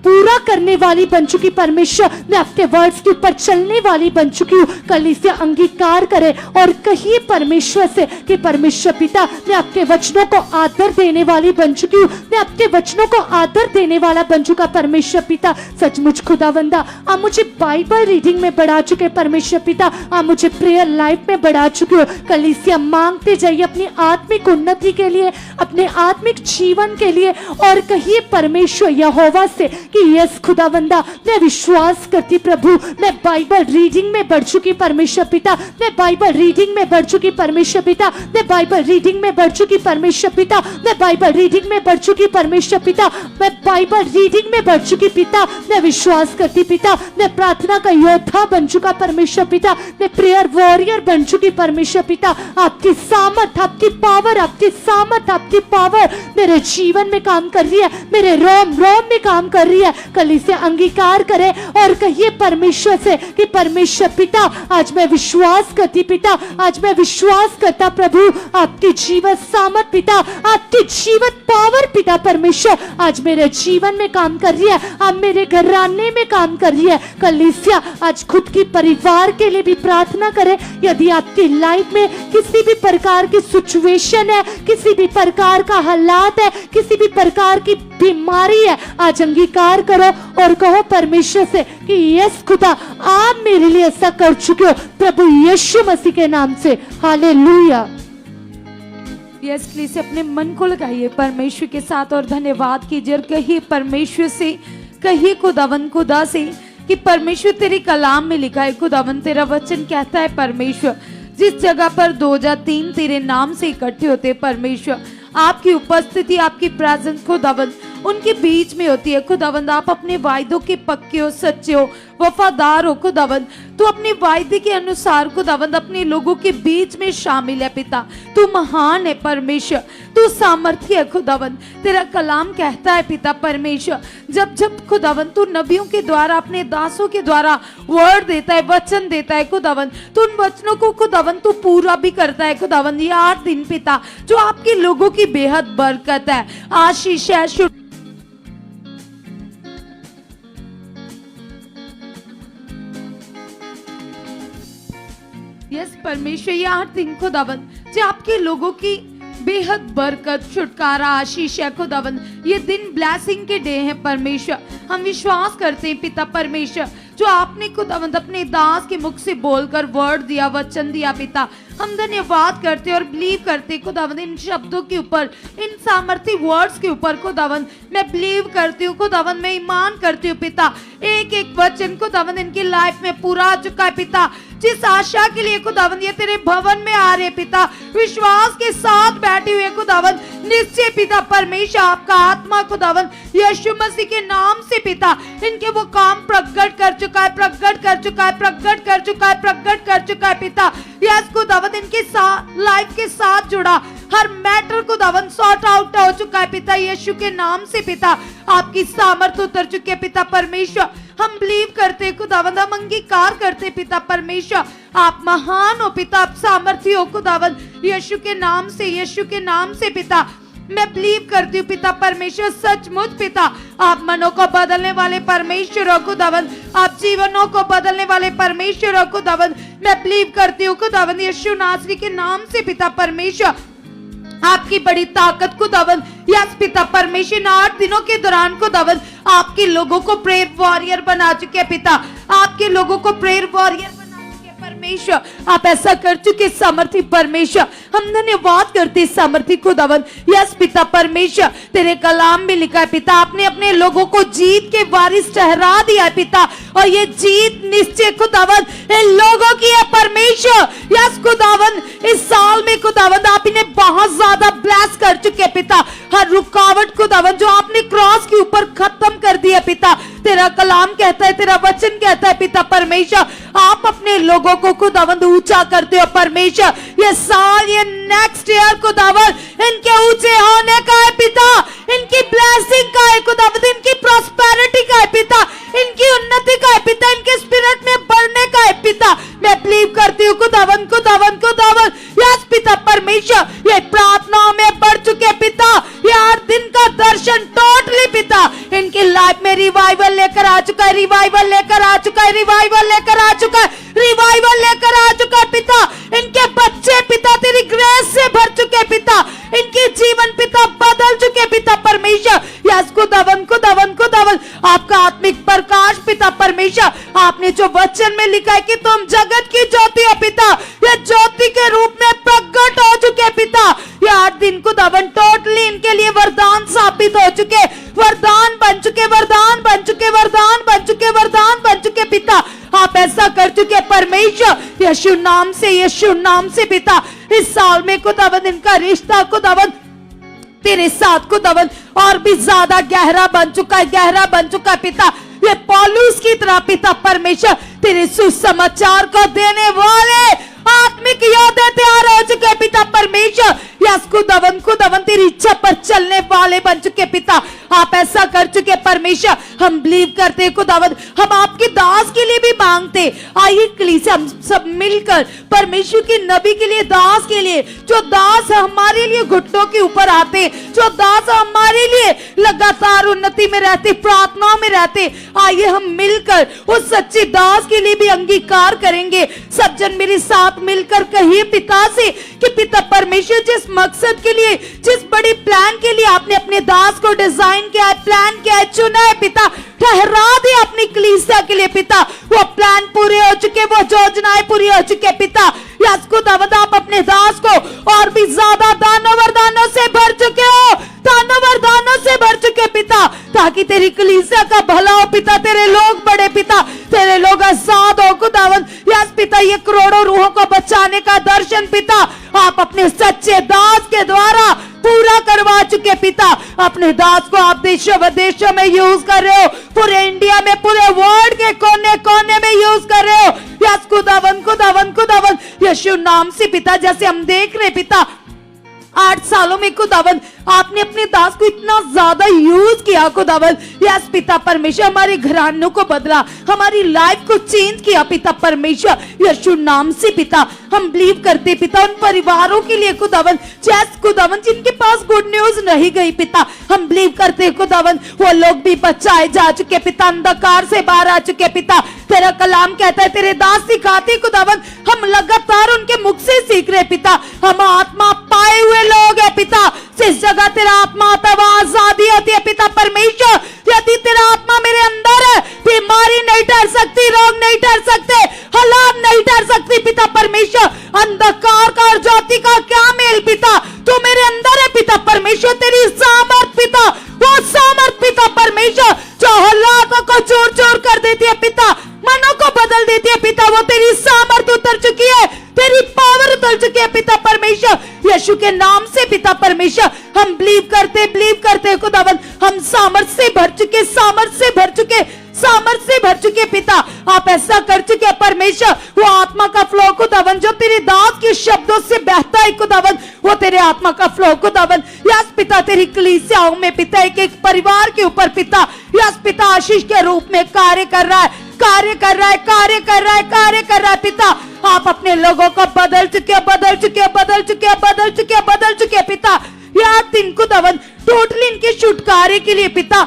पूरा करने वाली बन चुकी परमेश्वर, मैं आपके वर्ड्स के ऊपर चलने वाली बन चुकी हूँ। कलीसिया अंगीकार करे और कहिए परमेश्वर से कि परमेश्वर पिता मैं आपके वचनों को आदर देने वाली बन चुकी हूँ, मैं आपके वचनों को आदर देने वाला बन चुका परमेश्वर पिता। सचमुच खुदावंदा आप मुझे बाइबल रीडिंग में बढ़ा चुके परमेश्वर पिता, आप मुझे प्रेयर लाइफ में बढ़ा चुके हो। कलीसिया मांगते जाइए अपनी आत्मिक उन्नति के लिए, अपने आत्मिक जीवन के लिए, और कहिए परमेश्वर यहोवा से कि यस खुदावंदा मैं विश्वास करती प्रभु, मैं बाइबल रीडिंग में बढ़ चुकी परमेश्वर पिता, मैं बाइबल रीडिंग में बढ़ चुकी परमेश्वर पिता, मैं बाइबल रीडिंग में बढ़ चुकी परमेश्वर पिता, मैं बाइबल रीडिंग में बढ़ चुकी परमेश्वर पिता, मैं बाइबल रीडिंग में बढ़ चुकी पिता, मैं विश्वास करती पिता, मैं प्रार्थना का योद्धा बन चुका परमेश्वर पिता, मैं प्रेयर वॉरियर बन चुकी परमेश्वर पिता। आपकी सामर्थ, आपकी पावर, आपकी सामर्थ, आपकी पावर मेरे जीवन में काम कर रही है, मेरे रोम रोम में काम कर रही है। कलीसिया अंगीकार करे और कहिए परमेश्वर से कि परमेश्वर पिता आज मैं विश्वास करती पिता, आज मैं विश्वास करता प्रभु, आपकी जीवन सामर्थ पिता, आपकी जीवन पावर पिता परमेश्वर आज मेरे जीवन में काम कर रही है, आप मेरे घराने में काम कर रही है। कलीसिया आज खुद की परिवार के लिए भी प्रार्थना करे, यदि आपकी लाइफ में किसी भी प्रकार की सिचुएशन है, किसी भी प्रकार का हालात है, किसी भी प्रकार की बीमारी है, आज अंगीकार स्वीकार करो और कहो परमेश्वर से कि यस खुदा, आप मेरे लिए ऐसा कर चुके हो प्रभु यीशु मसीह के नाम से। हालेलुया। यस प्लीज अपने मन को लगाइए परमेश्वर के साथ और धन्यवाद कीजिए और कहिए परमेश्वर से, कहिए खुदा से कि परमेश्वर तेरी कलाम में लिखा है, खुदावन तेरा वचन कहता है परमेश्वर जिस जगह पर 2 या 3 तेरे नाम से इकट्ठे होते हैं परमेश्वर, आपकी उपस्थिति, आपकी प्रेजेंस खुदावन उनके बीच में होती है। खुदावंद आप अपने वायदों के पक्के हो, सच्चे हो, वफादार हो खुदावंद। तू अपने वायदे के अनुसार खुदावंद अपने लोगों के बीच में शामिल है पिता। तू महान है परमेश्वर, तू सामर्थ्य है खुदावंद। तेरा कलाम कहता है पिता परमेश्वर, जब जब खुदावंद तू नबियों के द्वारा, अपने दासों के द्वारा वर्ड देता है, वचन देता है खुदावंद, तो उन वचनों को खुदावंद तू पूरा भी करता है खुदावंद। ये 8 दिन पिता जो आपके लोगों की बेहद बरकत है, आशीष है, यस परमेश्वर ये 8 दिन खुदावंद जो आपके लोगों की बेहद बरकत, छुटकारा, आशीष है खुदावंद। ये दिन ब्लेसिंग के डे है परमेश्वर। हम विश्वास करते हैं पिता परमेश्वर जो आपने खुदावंद अपने दास के मुख से बोलकर वर्ड दिया, वचन दिया पिता, हम धन्यवाद करते और बिलीव करते खुदावंद इन शब्दों के ऊपर, इन सामर्थ्य वर्ड्स के ऊपर खुदावंद मैं बिलीव करती हूँ खुदावंद, मैं ईमान करती हूँ पिता। एक एक वचन खुदावंद इनकी लाइफ में पूरा आ चुका है पिता। जिस आशा के लिए खुदावंद ये तेरे भवन में आ रहे पिता, विश्वास के साथ बैठे हुए खुदावंद, निश्चय पिता परमेश्वर आपका आत्मा खुदावंद यीशु मसीह के नाम से पिता इनके वो काम प्रकट कर चुका है, प्रकट कर चुका है, प्रकट कर चुका है, प्रकट कर चुका है पिता। यस खुदावंद इनके साथ लाइफ के साथ जुड़ा हर मैटर खुदावंद सॉर्ट आउट हो चुका है पिता यीशु के नाम से पिता। आपकी सामर्थ उतर चुकी है पिता परमेश्वर। हम बिलीव करते खुदावंद, हम अंगीकार करते पिता परमेश्वर आप महान हो पिता, आप सामर्थ्य हो खुदावंद यीशु के नाम से, यीशु के नाम से पिता मैं बिलीव करती हूँ पिता परमेश्वर सचमुच पिता आप मनों को बदलने वाले परमेश्वर हो खुदावंद, आप जीवनों को बदलने वाले परमेश्वर हो खुदावंद। मैं बिलीव करती हूँ खुदावंद यीशु नासरी के नाम से पिता परमेश्वर आपकी बड़ी ताकत खुदावंद, यस पिता परमेश्वर इन 8 दिनों के दौरान खुदावंद आपके लोगों को प्रेयर वॉरियर बना चुके पिता, आपके लोगों को प्रेयर वॉरियर परमेश्वर आप ऐसा कर चुके सामर्थ्य परमेश्वर। हम धन्यवाद करते सामर्थ्य खुदावंद। यस पिता परमेश्वर तेरे कलाम में लिखा है पिता आपने अपने लोगों को जीत के वारिस ठहरा दिया है पिता, और ये जीत निश्चय खुदावंद इन लोगों की है परमेश्वर। यस खुदावंद इस साल में खुदावंद आप इन्हें बहुत ज्यादा ब्लेस कर चुके पिता। हर रुकावट खुदावंद जो आपने क्रॉस के ऊपर खत्म कर दिया पिता, तेरा कलाम कहता है, तेरा वचन कहता है पिता परमेश्वर आप अपने लोगों को खुदावंद ऊंचा करते हो परमेश्वर। ये साल, ये नेक्स्ट ईयर खुदावंद इनके ऊंचे होने का है पिता, इनकी ब्लेसिंग का है खुदावंद, इनकी प्रॉस्पेरिटी का है पिता, इनकी उन्नति का है पिता, इनके स्पिरिट में बढ़ने का है पिता। मैं बिलीव करती हूँ खुदावंद, खुदावंद, खुदावंद यस पिता परमेश्वर ये प्रार्थनाओं में बढ़ चुके पिता, ये 8 दिन का दर्शन टोटली पिता इनकी लाइफ में रिवाइवल लेकर आ चुका है, रिवाइवल लेकर आ चुका है, रिवाइवल लेकर आ चुका है, रिवाइवल लेकर आ चुका है पिता। इनके बच्चे पिता तेरी ग्रेस से भर चुके पिता, इनके जीवन पिता बदल चुके पिता परमेश्वर। यस खुदावंद, खुदावंद, खुदावंद आपका आत्मिक प्रकाश पिता परमेश्वर आपने जो वचन में लिखा है कि तुम जगत की ज्योति हो पिता, ये ज्योति के रूप में प्रकट हो चुके पिता। ये 8 दिन खुदावंद टोटली इनके लिए वरदान साबित हो चुके, वरदान बन चुके, वरदान बन चुके, वरदान बन चुके, वरदान बन चुके पिता। आप ऐसा कर चुके परमेश्वर यीशु नाम से, यीशु नाम से पिता। इस साल में खुदावंद इनका रिश्ता खुदावंद तेरे साथ खुदावंद और भी ज्यादा गहरा बन चुका है, गहरा बन चुका है पिता। ये पौलुस की तरह पिता परमेश्वर तेरे सुसमाचार को देने वाले आत्मिक योद्धे तैयार हो चुके पिता परमेश्वर। यस खुदावंद, खुदावंद तेरी इच्छा पर चलने वाले बन चुके पिता। आप ऐसा कर चुके परमेश्वर, हम बिलीव करते खुदावंद, हम आपके दास के लिए भी मांगते। आइए कलीसिया हम सब मिलकर परमेश्वर की नबी के लिए, दास के लिए, जो दास हमारे लिए घुटनों के ऊपर आते, जो दास हमारे लिए लगातार उन्नति में रहते, प्रार्थनाओं में रहते, आइए हम मिलकर उस सच्चे दास के लिए भी अंगीकार करेंगे। सब जन मेरे साथ मिलकर कहिए पिता से कि पिता परमेश्वर जिस मकसद के लिए, जिस बड़ी प्लान के लिए आपने अपने दास को डिजाइन किया है, प्लान किया है, चुना है पिता, ठहरा दिया अपनी कलीसिया के लिए पिता। वो प्लान पूरे हो चुके, वो योजनाएं पूरी हो चुके पिता। यस खुदावंद आप अपने दास को और भी ज्यादा दानों वरदानों से भर चुके हो, दानों वरदानों से भर चुके पिता, ताकि तेरी कलीसिया का भला हो पिता, तेरे लोग बड़े पिता, तेरे लोग आजाद हो खुदावंद। यस पिता ये करोड़ों रूहों को बचाने का दर्शन पिता आप अपने सच्चे दास के द्वारा पूरा करवा चुके पिता। अपने दास को आप देशों विदेशों में यूज कर रहे हो, पूरे इंडिया में, पूरे वर्ल्ड के कोने कोने में यूज कर रहे हो। यस खुदावंद खुदावंद खुदावंद यीशु नाम से पिता, जैसे हम देख रहे पिता 8 सालों में खुदावंद आपने अपने दास को इतना ज्यादा यूज किया खुदावंद। यस पिता परमेश्वर हमारे घरानों को बदला, हमारी लाइफ को चेंज किया पिता परमेश्वर यीशु नाम से पिता। हम बिलीव करते पिता उन परिवारों के लिए खुदावंद, जैस खुदावंद जिनके पास गुड न्यूज नहीं गई पिता, हम बिलीव करते खुदावंद वो लोग भी बचाए जा चुके पिता, अंधकार से बाहर आ चुके पिता। तेरा कलाम कहता है, तेरे दास सिखाते खुदावंद, हम लगातार उनके मुख से सीख रहे पिता। हम आत्मा पाए हुए लोग है पिता, जिस जगह तेरा आत्मा आता है वहां आजादी होती है पिता परमेश्वर। यदि तेरा आत्मा मेरे अंदर है, बीमारी नहीं ठहर सकती, रोग नहीं ठहर सकते, हालात नहीं ठहर सकती पिता परमेश्वर। अंधकार का और ज्योति का क्या मेल पिता, तू मेरे अंदर है पिता परमेश्वर। तेरी सामर्थ पिता, वो सामर्थ पिता परमेश्वर जो हालातों को चूर चूर कर देती है पिता, मनों को बदल देती है पिता, वो तेरी सामर्थ उतर चुकी है, तेरी पावर उतर चुकी है पिता परमेश्वर यीशु के नाम से पिता परमेश्वर। हम बिलीव करते खुदावंद, हम सामर्थ से भर चुके, सामर्थ से भर चुके, सामर्थ से भर चुके पिता। आप ऐसा कर चुके परमेश्वर, वो आत्मा का फ्लो खुदावंद जो तेरे दास के शब्दों से बहता है खुदावंद, वो तेरे आत्मा का फ्लो खुदावंद। यस पिता तेरी कलीसियाओं में पिता, एक एक परिवार के ऊपर पिता, यस पिता आशीष के रूप में कार्य कर रहा है, कार्य कर रहा है, कार्य कर रहा है, कार्य कर रहा है पिता। आप अपने लोगों को बदल चुके, बदल चुके, बदल चुके, बदल चुके, बदल चुके पिता। याद दिन खुदावंद टोटली इनके छुटकारे के लिए पिता,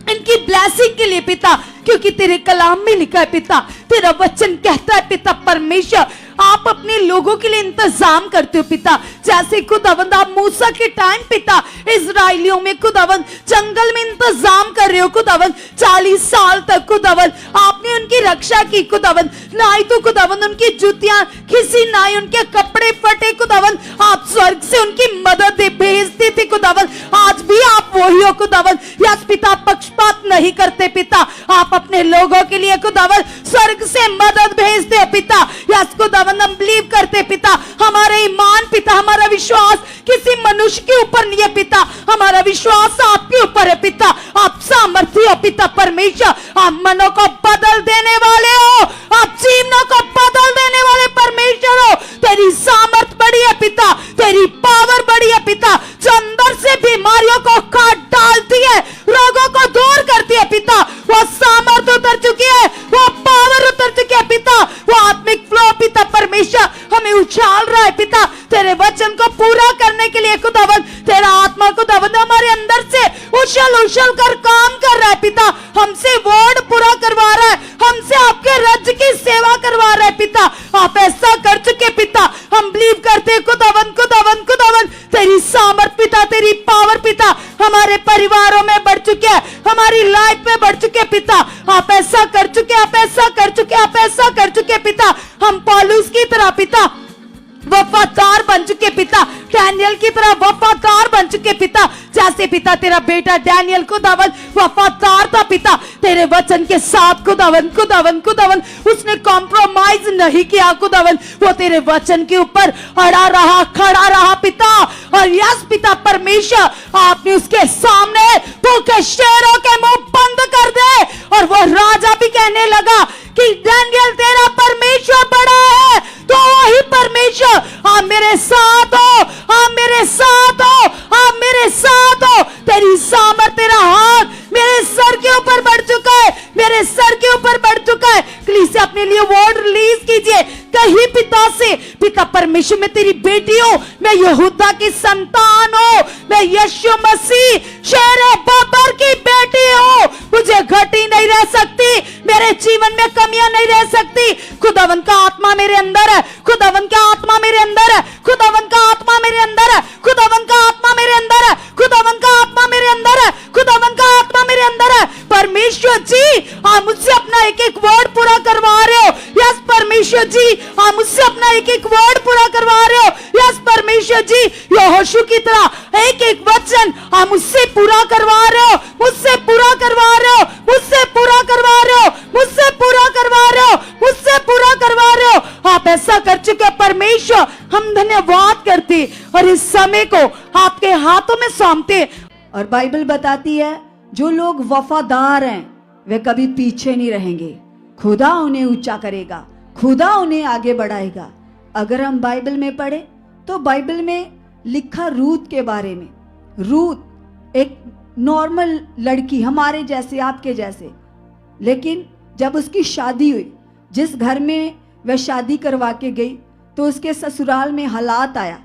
इनकी ब्लेसिंग के लिए पिता, क्योंकि तेरे कलाम में लिखा है पिता, तेरा वचन कहता है पिता परमेश्वर आप अपने लोगों के लिए इंतजाम करते हो पिता। जैसे खुदावंद आप मूसा के टाइम पिता इजराइलियों में खुदावंद जंगल में इंतजाम कर रहे हो खुदावंद, 40 साल तक खुदावंद आपने उनकी रक्षा की खुदावंद। ना ही तो खुदावंद उनकी जूतियां किसी, ना ही उनके कपड़े फटे खुदावंद, आप स्वर्ग से उनकी मदद भेजते थे खुदावंद। आज भी आप वही हो खुदावंद। यस पिता पक्षपात नहीं करते पिता, आप अपने लोगों के लिए खुदावंद स्वर्ग से मदद भेजते हो पिता। यस खुदावंद हम बिलीव करते पिता, हमारा ईमान पिता, हमारा विश्वास किसी मनुष्य के ऊपर नहीं है पिता, हमारा विश्वास आपके ऊपर है पिता। आप सामर्थ्य हो पिता परमेश्वर, आप मनों को बदल देने वाले हो, आप जीवनों को बदल देने वाले परमेश्वर हो। तेरी सामर्थ बड़ी है पिता, तेरी पावर बड़ी है पिता, जो अंदर से बीमारियों को काट डालती है, रोगों को दूर करती है पिता। वो सामर्थ उतर चुकी है, वो पावर उतर चुकी है पिता, वो आत्मिक फ्लो पिता परमेश्वर हमें उछाल रहा है पिता, तेरे वचन को पूरा करने के लिए खुदावंद तेरा आत्मा खुदावंद हमारे अंदर से उछल उछल कर काम कर रहा है पिता, हमसे वर्ड पूरा करवा रहा है, हमसे आपके राज्य की सेवा करवा रहा है पिता। आप ऐसा कर चुके पिता, हम बिलीव करते खुदावंद खुदावंद खुदावंद तेरी सामर्थ पिता, तेरी पावर पिता हमारे परिवारों में बढ़ चुके हैं, हमारी लाइफ में बढ़ चुके पिता। आप ऐसा कर चुके, आप ऐसा कर चुके, आप ऐसा कर चुके पिता। हम पौलुस की तरह पिता वफादार बन चुके पिता, डैनियल की तरह वफादार बन चुके पिता। जैसे पिता तेरा बेटा डैनियल खुदावंद वफादार था पिता, तेरे वचन के साथ खुदावंद खुदावंद खुदावंद उसने कॉम्प्रोमाइज नहीं किया खुदावंद, वो तेरे वचन के ऊपर अड़ा रहा, खड़ा रहा पिता। और यस पिता परमेश्वर आपने उसके सामने भूखे शेरों के मुंह बंद कर दे, और वो राजा भी कहने लगा कि डैनियल तेरा परमेश्वर बड़ा है, तो वही परमेश्वर आप मेरे साथ हो, आप मेरे साथ हो, आप मेरे साथ हो। तेरी सामर्थ, तेरा हाथ मेरे सर के ऊपर बढ़ चुका है, मेरे सर के ऊपर बढ़ चुका है। कलीसिया अपने लिए वर्ड रिलीज कीजिए, कहीं पिता से, पिता परमेश्वर मैं तेरी बेटी हूं, मैं यहूदा की संतान हूं, मैं यीशु मसीह शेरे बाबर की बेटी हूं, मुझे घटी नहीं रह सकती, मेरे जीवन में कमियां नहीं रह सकती। खुदावंद का आत्मा मेरे अंदर है, खुदावंद का आत्मा मेरे अंदर है, खुदावंद का आत्मा मेरे अंदर है, खुदावंद का आत्मा मेरे अंदर है, खुदावंद का आत्मा मेरे अंदर है, खुदावंद का आत्मा मेरे अंदर है। परमेश्वर एक वर्ड पूरा करवा रहे हो। यस परमेश्वर जी, यहोशू की तरह एक एक वचन आप मुझसे पूरा करवा रहे हो, मुझसे पूरा करवा रहे हो, मुझसे पूरा करवा रहे हो, मुझसे पूरा करवा रहे हो, मुझसे पूरा करवा रहे हो। आप ऐसा कर चुके परमेश्वर, हम धन्यवाद करते और इस समय को आपके हाथों में सौंपते। और बाइबल बताती है जो लोग वफादार हैं वे कभी पीछे नहीं रहेंगे, खुदा उन्हें ऊंचा करेगा, खुदा उन्हें आगे बढ़ाएगा। अगर हम बाइबल में पढ़े तो बाइबल में लिखा रूत के बारे में। रूत एक नॉर्मल लड़की, हमारे जैसे, आपके जैसे, लेकिन जब उसकी शादी हुई, जिस घर में वह शादी करवा के गई तो उसके ससुराल में हालात आया,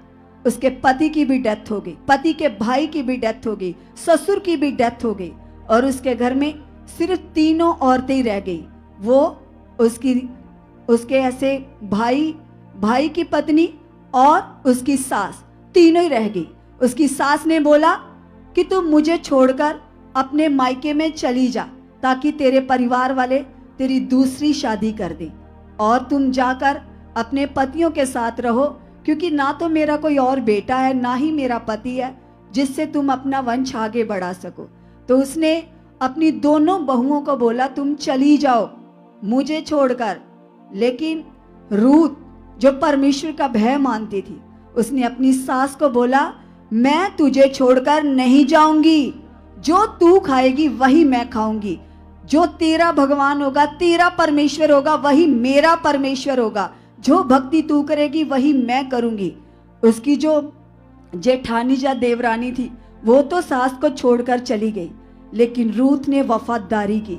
उसके पति की भी डेथ हो गई, पति के भाई की भी डेथ हो गई, ससुर की भी डेथ हो गई और उसके घर में सिर्फ 3 औरतें ही रह गई। वो उसके ऐसे भाई की पत्नी और उसकी सास, तीनों ही रह गई। उसकी सास ने बोला कि तुम मुझे छोड़कर अपने मायके में चली जा ताकि तेरे परिवार वाले तेरी दूसरी शादी कर दें और तुम जाकर अपने पतियों के साथ रहो, क्योंकि ना तो मेरा कोई और बेटा है ना ही मेरा पति है जिससे तुम अपना वंश आगे बढ़ा सको। तो उसने अपनी दोनों बहुओं को बोला तुम चली जाओ मुझे छोड़कर। लेकिन रूत जो परमेश्वर का भय मानती थी, उसने अपनी सास को बोला मैं तुझे छोड़कर नहीं जाऊंगी, जो तू खाएगी वही मैं खाऊंगी, जो तेरा भगवान होगा, तेरा परमेश्वर होगा, वही मेरा परमेश्वर होगा, जो भक्ति तू करेगी वही मैं करूंगी। उसकी जो जेठानी या देवरानी थी वो तो सास को छोड़कर चली गई, लेकिन रूत ने वफादारी की।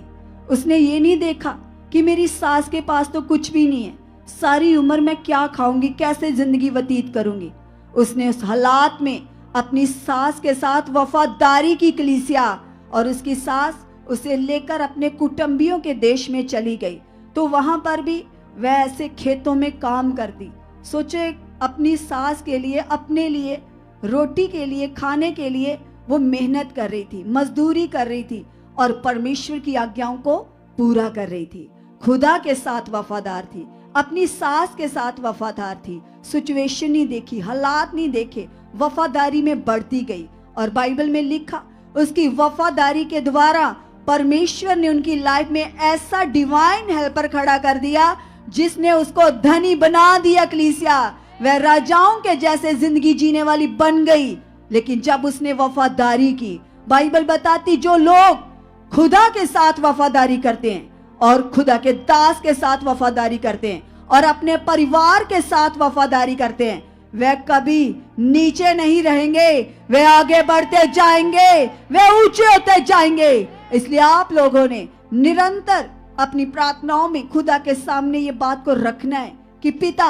उसने ये नहीं देखा कि मेरी सास के पास तो कुछ भी नहीं है, सारी उम्र मैं क्या खाऊंगी, कैसे जिंदगी व्यतीत करूंगी। उसने उस हालात में अपनी सास के साथ वफादारी की कलीसिया, और उसकी सास उसे लेकर अपने कुटुंबियों के देश में चली गई। तो वहां पर भी वह ऐसे खेतों में काम करती। सोचे अपनी सास के लिए, अपने लिए, रोटी के लिए, खाने के लिए वो मेहनत कर रही थी, मजदूरी कर रही थी और परमेश्वर की आज्ञाओं को पूरा कर रही थी। खुदा के साथ वफादार थी, अपनी सास के साथ वफादार थी। सिचुएशन नहीं देखी, हालात नहीं देखे, वफादारी में बढ़ती गई। और बाइबल में लिखा उसकी वफादारी के द्वारा परमेश्वर ने उनकी लाइफ में ऐसा डिवाइन हेल्पर खड़ा कर दिया जिसने उसको धनी बना दिया। कलीसिया वह राजाओं के जैसे जिंदगी जीने वाली बन गई। लेकिन जब उसने वफादारी की, बाइबल बताती जो लोग खुदा के साथ वफादारी करते हैं और खुदा के दास के साथ वफादारी करते हैं और अपने परिवार के साथ वफादारी करते हैं, वे कभी नीचे नहीं रहेंगे, वे आगे बढ़ते जाएंगे, वे ऊंचे होते जाएंगे। इसलिए आप लोगों ने निरंतर अपनी प्रार्थनाओं में खुदा के सामने ये बात को रखना है कि पिता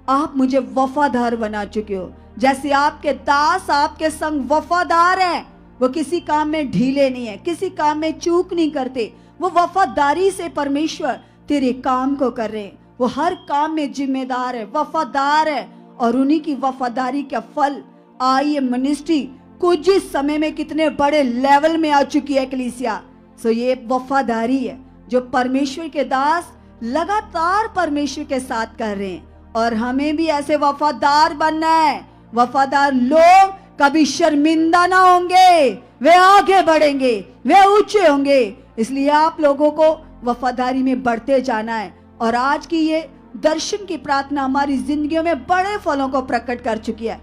आप मुझे वफादार बना चुके हो, जैसे आपके दास आपके संग वफादार हैं। वो किसी काम में ढीले नहीं है, किसी काम में चूक नहीं करते, वो वफादारी से परमेश्वर तेरे काम को कर रहे हैं। वो हर काम में जिम्मेदार है, वफादार है और उन्हीं की वफादारी का फल आई ये मिनिस्ट्री कुछ ही समय में कितने बड़े लेवल में आ चुकी है कलीसिया। सो ये वफादारी है जो परमेश्वर के दास लगातार परमेश्वर के साथ कर रहे हैं और हमें भी ऐसे वफादार बनना है। वफादार लोग कभी शर्मिंदा ना होंगे, वे आगे बढ़ेंगे, वे ऊंचे होंगे। इसलिए आप लोगों को वफादारी में बढ़ते जाना है। और आज की ये दर्शन की प्रार्थना हमारी जिंदगियों में बड़े फलों को प्रकट कर चुकी है,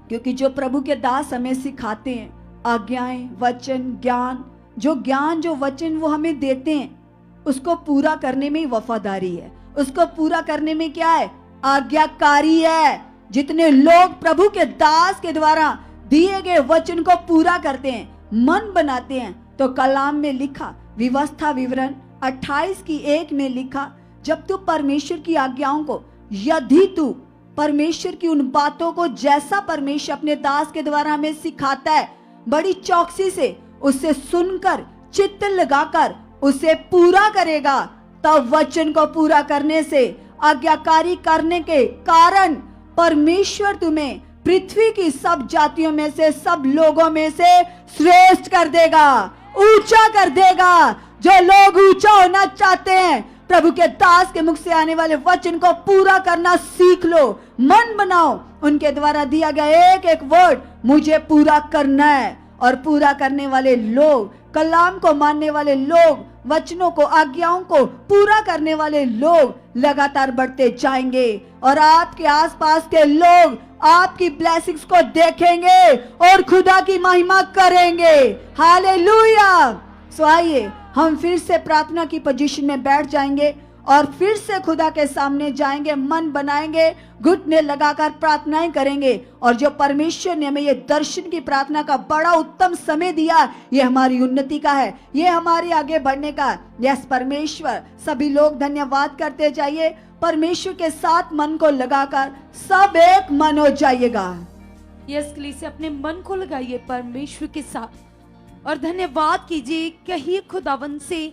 क्योंकि जो प्रभु के दास हमें सिखाते हैं आज्ञाएं, वचन, ज्ञान, जो वचन वो हमें देते हैं उसको पूरा करने में ही वफादारी है। उसको पूरा करने में क्या है? आज्ञाकारी है। जितने लोग प्रभु के दास के द्वारा दिए गए वचन को पूरा करते हैं, मन बनाते हैं, तो कलाम में लिखा, व्यवस्था विवरण 28:1 में लिखा, जब तू परमेश्वर की आज्ञाओं को, यदि तू परमेश्वर की उन बातों को जैसा परमेश्वर अपने दास के द्वारा हमें सिखाता है, बड़ी चौकसी से उससे सुनकर, चित्त लगाकर उसे पूरा करेगा, तब वचन को पूरा करने से, आज्ञाकारी करने के कारण परमेश्वर तुम्हें पृथ्वी की सब जातियों में से, सब लोगों में से श्रेष्ठ कर देगा, ऊंचा कर देगा। जो लोग ऊंचा होना चाहते हैं प्रभु के दास के मुख से आने वाले वचन को पूरा करना सीख लो, मन बनाओ। उनके द्वारा दिया गया एक एक वर्ड मुझे पूरा करना है, और पूरा करने वाले लोग, कलाम को मानने वाले लोग, वचनों को, आज्ञाओं को पूरा करने वाले लोग लगातार बढ़ते जाएंगे, और आपके आसपास के लोग आपकी ब्लेसिंग्स को देखेंगे और खुदा की महिमा करेंगे। हालेलुया। सो आइए हम फिर से प्रार्थना की पोजीशन में बैठ जाएंगे और फिर से खुदा के सामने जाएंगे, मन बनाएंगे, घुटने लगाकर प्रार्थनाएं करेंगे। और जो परमेश्वर ने हमें ये दर्शन की प्रार्थना का बड़ा उत्तम समय दिया, ये हमारी उन्नति का है, ये हमारे आगे बढ़ने का। यस परमेश्वर, सभी लोग धन्यवाद करते जाइए। परमेश्वर के साथ मन को लगाकर सब एक मन हो जाइएगा। यस कलीसिया, अपने मन को लगाइए परमेश्वर के साथ और धन्यवाद कीजिए। कहिए खुदावन से,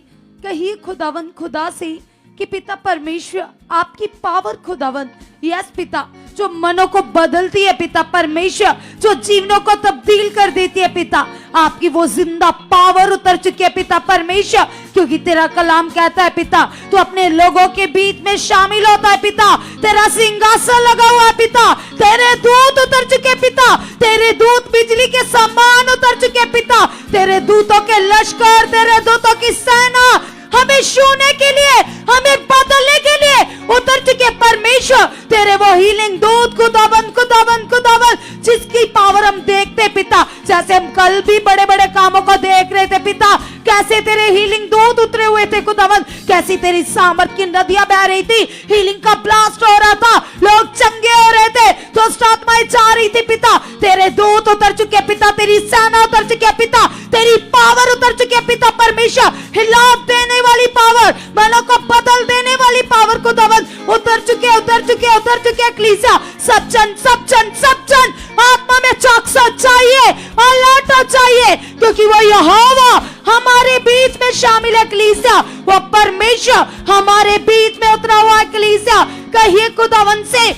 कहिए खुदावन खुदा से कि पिता परमेश्वर आपकी पावर खुदावन, यस पिता, जो मनों को बदलती है पिता परमेश्वर, जो जीवनों को तब्दील कर देती है पिता, आपकी वो जिंदा पावर उतर चुकी है पिता परमेश्वर। क्योंकि तेरा कलाम कहता है पिता, तू अपने लोगों के बीच में शामिल होता है पिता, तेरा सिंहासन लगा हुआ है पिता, तेरे दूत उतर चुके पिता, तेरे दूत बिजली के समान उतर चुके पिता, तेरे दूतों के लश्कर, तेरे दूतों की सेना हमें छूने के लिए, हमें बदलने के लिए उतर चुके परमेश्वर। तेरे वो हीलिंग दूत खुदावन खुदावन खुदावन, जिसकी पावर हम देखते पिता, जैसे हम कल भी बड़े बड़े कामों को देख रहे थे पिता, कैसे तेरे हीलिंग दूत उतरे हुए थे खुदावन, कैसी तेरी सामर्थ की नदियां बह रही थी, हीलिंग का ब्लास्ट हो रहा था, लोग चंगे हो रहे थे, दुष्ट आत्माएं जा रही थी पिता, तेरे दूत उतर चुके पिता, तेरी सेना उतर चुकी पिता, तेरी पावर उतर चुकी पिता परमेश्वर। हिला देने वाली पावर, मनों को बदल देने वाली पावर खुदावन उतर चुके उतर चुके उतर चुके। कलीसिया सब जन आत्मा में चौकसा चाहिए, अलर्ट हो चाहिए, क्योंकि वो यहोवा हमारे बीच में शामिल है। कलीसिया वो परमेश्वर हमारे बीच में उतरा हुआ है। कलीसिया कहिए खुदावन से,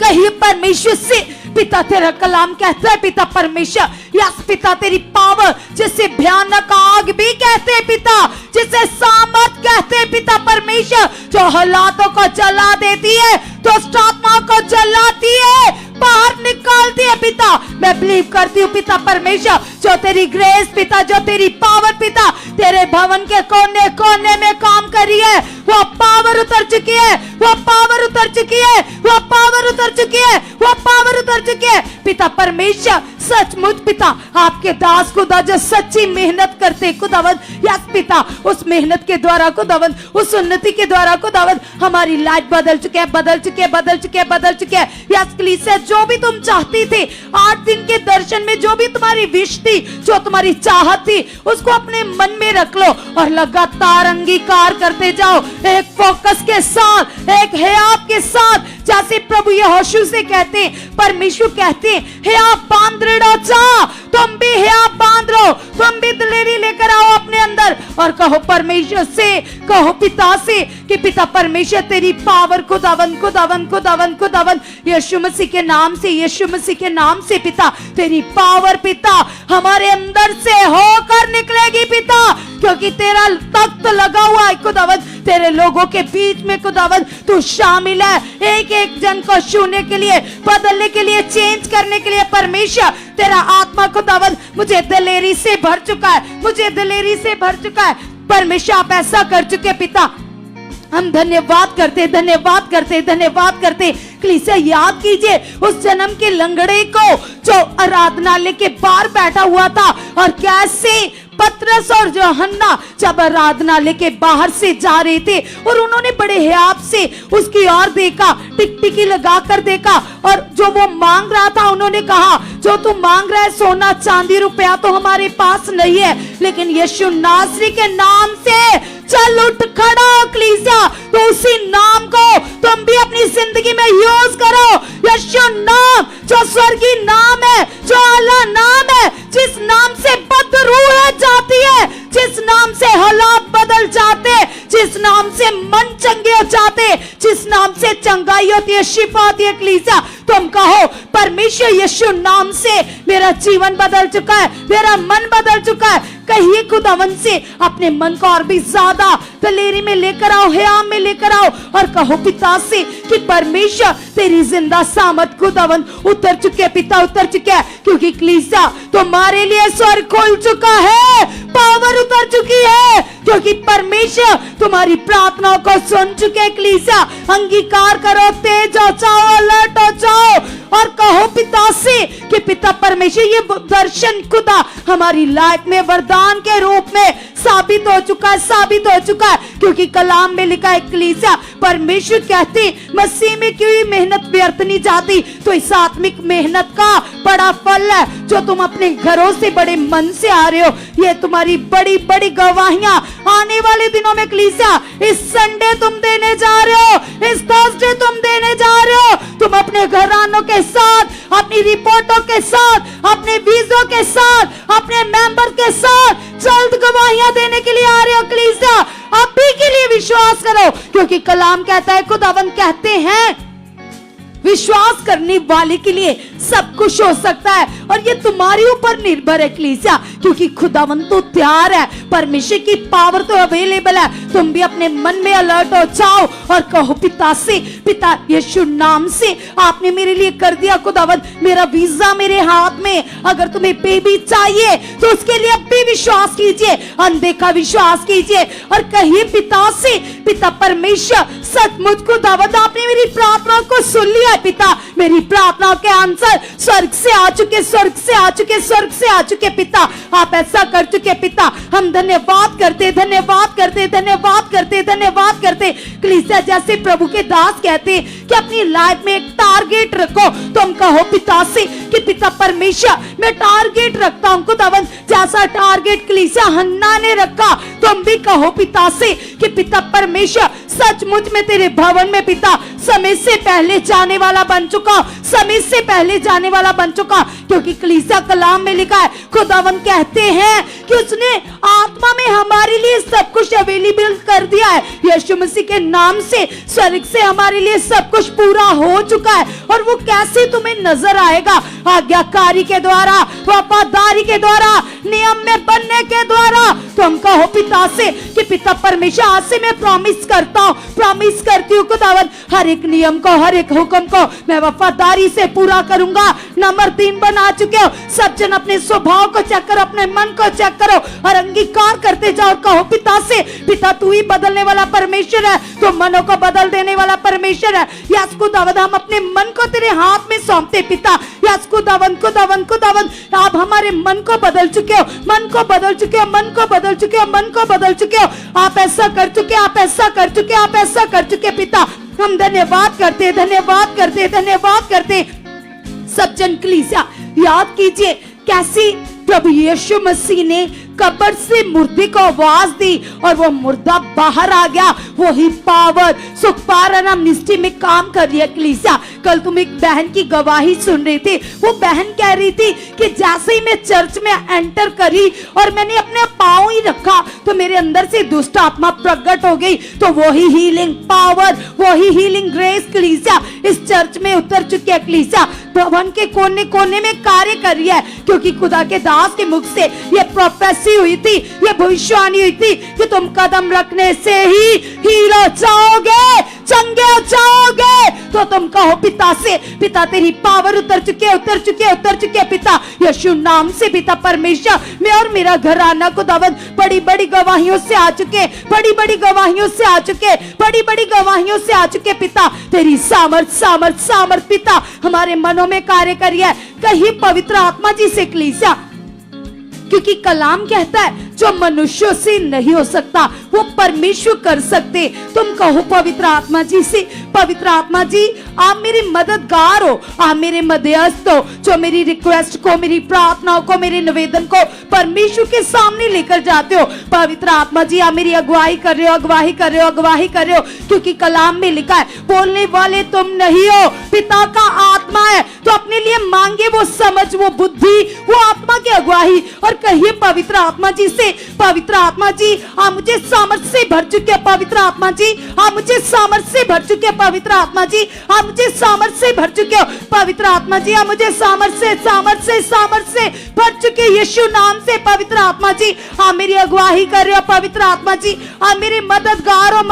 कहिए परमेश्वर से, पिता तेरा कलाम कहता है पिता परमेश्वर, यस पिता तेरी पावर, जिसे भयानक आग भी कहते हैं पिता, जिसे सामर्थ कहते हैं पिता परमेश्वर, जो हालातों को जला देती है, दुष्ट आत्माओं को जलाती है, बाहर निकालती है पिता। मैं बिलीव करती हूँ पिता परमेश्वर, जो तेरी ग्रेस पिता, जो तेरी पावर पिता तेरे भवन के कोने कोने में काम कर रही है, वो पावर उतर चुकी है, वो पावर उतर चुकी है, वो पावर उतर चुकी है, वो पावर उतर चुकी है पिता परमेश्वर। सचमुच पिता आपके दास खुदा जो सच्ची मेहनत करते खुदावन, यस पिता, उस मेहनत के द्वारा खुदावन, उस उन्नति के द्वारा खुदावन हमारी लाइफ बदल चुके हैं, बदल चुके हैं, बदल चुके हैं, बदल चुके हैं। यस कलीसिया जो भी तुम चाहती थी 8 दिन के दर्शन में, जो भी तुम्हारी विश थी, जो तुम्हारी चाहत थी, उसको अपने मन में रख लो और लगातार अंगीकार करते जाओ, एक फोकस के साथ, एक हियाव के साथ, जैसे प्रभु यहोशू से कहते हैं, परमेश्वर कहते हैं, हियाव बांध दृढ़ जा, तुम भी हियाव बांध लो, तुम भी दिलेरी लेकर आओ अपने अंदर और कहो परमेश्वर से, कहो पिता से कि पिता परमेश्वर तेरी पावर खुदावन खुदावन खुदावन खुदावन, यीशु मसीह के नाम से, यीशु मसीह के नाम से पिता, तेरी पावर पिता हमारे अंदर से होकर निकलेगी पिता, क्योंकि तेरा तख्त लगा हुआ है खुदावन, तेरे लोगों के बीच में खुदावन तू शामिल है, एक एक जन को छूने के लिए, बदलने के लिए, चेंज करने के लिए परमेश्वर। तेरा आत्मा खुदावन मुझे दिलेरी से भर चुका है, मुझे दिलेरी से भर चुका है परमेश्वर, आप ऐसा कर चुके पिता। हम धन्यवाद करते, धन्यवाद करते, धन्यवाद करते। कलीसिया याद कीजिए उस जन्म के लंगड़े को जो आराधनालय के बाहर बैठा हुआ था, और कैसे पतरस और यूहन्ना जब आराधनालय के बाहर से जा रहे थे और उन्होंने बड़े हियाव से उसकी ओर देखा, टिकटिकी लगा कर देखा, और जो वो मांग रहा था उन्होंने कहा, जो तू मांग रहा है सोना चांदी रुपया तो हमारे पास नहीं है, लेकिन यीशु नासरी के नाम से चल उठ खड़ा हो। कलीसिया तो उसी नाम को तुम भी अपनी जिंदगी में यूज करो। यीशु नाम जो स्वर्गीय नाम है, जो आला नाम है, जिस नाम से बद रूह जाती है, जिस नाम से हालात बदल जाते, जिस नाम से मन चंगे हो जाते, जिस नाम से चंगाई होती है, शिफा होती है। कलीसिया तुम कहो परमेश्वर यीशु नाम से मेरा जीवन बदल चुका है, मेरा मन बदल चुका है। कहिए खुदावन से अपने मन को और भी ज्यादा दलेरी में लेकर आओ, हयाम में लेकर आओ और कहो पिता से कि परमेश्वर तेरी जिंदा सामत खुदावन उतर चुके हैं पिता, उतर चुके हैं, क्योंकि कलीसिया तुम्हारे लिए स्वर्ग खुल चुका है, पावर उतर चुकी है, क्योंकि परमेश्वर तुम्हारी प्रार्थनाओं को सुन चुके हैं। कलीसिया अंगीकार करो, तेज हो जाओ, अलर्ट हो जाओ और कहो पिता से कि पिता परमेश्वर ये दर्शन खुदा हमारी लाइफ में वरदान के रूप में साबित हो चुका है, साबित हो चुका है, क्योंकि कलाम में लिखा है कलीसिया परमेश्वर कहते मसीह में कोई मेहनत व्यर्थ नहीं जाती। तो इस आत्मिक मेहनत का बड़ा फल है जो तुम अपने घरों से बड़े मन से आ रहे हो, ये तुम्हारी बड़ी बड़ी गवाहियां आने वाले दिनों में कलीसिया इस संडे तुम देने जा रहे हो, इस थर्सडे तुम देने जा रहे हो। तुम अपने घरानों के साथ, अपनी रिपोर्टों के साथ, अपने वीजों के साथ, अपने मेंबर के साथ जल्द गवाहियां देने के लिए आ रहे हो। कलीसिया अभी के लिए विश्वास करो, क्योंकि कलाम कहता है, खुदावन कहते हैं विश्वास करने वाले के लिए सब कुछ हो सकता है और ये तुम्हारे ऊपर निर्भर है कलीसिया, क्योंकि खुदावन तो तैयार है, परमेश्वर की पावर तो अवेलेबल है। तुम भी अपने मन में अलर्ट हो जाओ और कहो पिता से, पिता यीशु नाम से आपने मेरे लिए कर दिया खुदावन, मेरा वीजा मेरे हाथ में, अगर तुम्हें बेबी चाहिए तो उसके लिए भी विश्वास कीजिए, अनदेखा विश्वास कीजिए और कहिए पिता से, पिता परमेश्वर सचमुच खुदावन आपने मेरी प्रार्थना को सुन लिया है पिता, मेरी प्रार्थना के आंसर स्वर्ग से आ चुके, स्वर्ग से आ चुके, स्वर्ग से आ चुके पिता, आप ऐसा कर चुके पिता। हम धन्यवाद करते, धन्यवाद करते, धन्यवाद करते, धन्यवाद करते। कलीसिया जैसे प्रभु के दास कहते कि अपनी लाइफ में एक टारगेट रखो, तुम कहो पिता से कि पिता परमेश्वर मैं टारगेट रखता हूं खुदावन, जैसा टारगेट कलीसिया हन्ना ने रखा, तुम भी कहो पिता से कि पिता परमेश्वर सचमुच में तेरे भवन में पिता समय से पहले जाने वाला बन चुका, समय से पहले जाने वाला बन चुका, क्योंकि कलीसिया कलाम में लिखा है, खुदावन कहते हैं कि उसने आत्मा में हमारे लिए सब कुछ अवेलेबल कर दिया है। यीशु मसीह के नाम से स्वर्ग से हमारे लिए सब कुछ पूरा हो चुका है। और वो कैसे तुम्हें नजर आएगा? आज्ञाकारी के द्वारा, वफादारी के द्वारा, नियम में बनने के द्वारा। तुम कहो पिता से कि पिता परमेश्वर आज से मैं प्रॉमिस करता हूँ, प्रॉमिस करती हूँ खुदावन, हर एक नियम को, हर एक हुक्म को मैं वफादारी से पूरा करूंगा। नंबर 3 बना चुके हो। सब जन अपने स्वभाव को चेक करो, अपने मन को चेक करो और अंगीकार करते जाओ। कहो पिता से, पिता तू ही बदलने वाला परमेश्वर है, तो मनों को बदल देने वाला परमेश्वर है। यस खुदावन हम अपने मन को तेरे हाथ में सौंपते पिता। यस खुदावन, खुदावन, खुदावन आप हमारे मन को बदल चुके हो, मन को बदल चुके हो, मन को बदल चुके हो, मन को बदल चुके हो। आप ऐसा कर चुके, आप ऐसा कर चुके, आप ऐसा कर चुके पिता। हम धन्यवाद करते, धन्यवाद करते, धन्यवाद करते। सब जन कलीसिया याद कीजिए कैसी प्रभु यीशु मसीह ने कब्र से मुर्दे को आवाज दी और वो मुर्दा बाहर आ गया। वही पावर सुखपार अमनिस्टी में काम कर रही है कलीसिया। कल तुम एक बहन की गवाही सुन रही थी, वो बहन कह रही थी कि जैसे ही मैं चर्च में एंटर करी और मैंने अपने पांव ही रखा तो मेरे अंदर से दुष्ट आत्मा प्रकट हो गई। तो वही हीलिंग पावर, वही हीलिंग ग्रेस कलीसिया इस चर्च में उतर चुकी है। कलीसिया भवन के कोने कोने में कार्य कर रही है, क्योंकि खुदा के दास के मुख से ये प्रोफेसी हुई थी, ये भविष्यवाणी हुई थी कि तुम कदम रखने से ही हील हो जाओगे, चंगे हो जाओगे। तो तुम कहो पिता से, पिता तेरी पावर उतर चुके, उतर चुके, उतर चुके पिता। यीशु नाम से पिता परमेश्वर मैं और मेरा घराना खुदावन बड़ी बड़ी गवाहियों से आ चुके, बड़ी बड़ी गवाहियों से आ चुके, बड़ी बड़ी गवाहियों से आ चुके पिता। तेरी सामर्थ सामर्थ सामर्थ पिता हमारे मनों में कार्य करी है। कहीं पवित्र आत्मा जी से कलीसिया, क्योंकि कलाम कहता है जो मनुष्यों से नहीं हो सकता वो परमेश्वर कर सकते। तुम कहो पवित्र आत्मा जी से, पवित्र आत्मा जी आप मेरे मददगार हो, आप मेरे मध्यस्थ हो, जो मेरी रिक्वेस्ट को, मेरी प्रार्थनाओं को, मेरे निवेदन को परमेश्वर के सामने लेकर जाते हो। पवित्र आत्मा जी आप मेरी अगुवाई कर रहे हो, अगुवाही कर रहे हो, अगुवाही कर रहे हो, क्योंकि कलाम में लिखा है बोलने वाले तुम नहीं हो, पिता का आत्मा है। तो अपने लिए मांगे वो समझ, वो बुद्धि, वो आत्मा की अगुवाही और कहिए पवित्र आत्मा जी से से पवित्र आत्मा जी आप मुझे सामर्थ्य से भर चुके हैं पवित्र आत्मा जी आप मुझे सामर्थ्य से भर चुके हैं पवित्र आत्मा जी आप मुझे सामर्थ्य से भर चुके हो पवित्र आत्मा जी आप मुझे सामर्थ्य से भर चुके यीशु नाम से पवित्र आत्मा जी आप मेरी अगुवाई कर रहे हो पवित्र आत्मा जी आप मेरे मददगार हो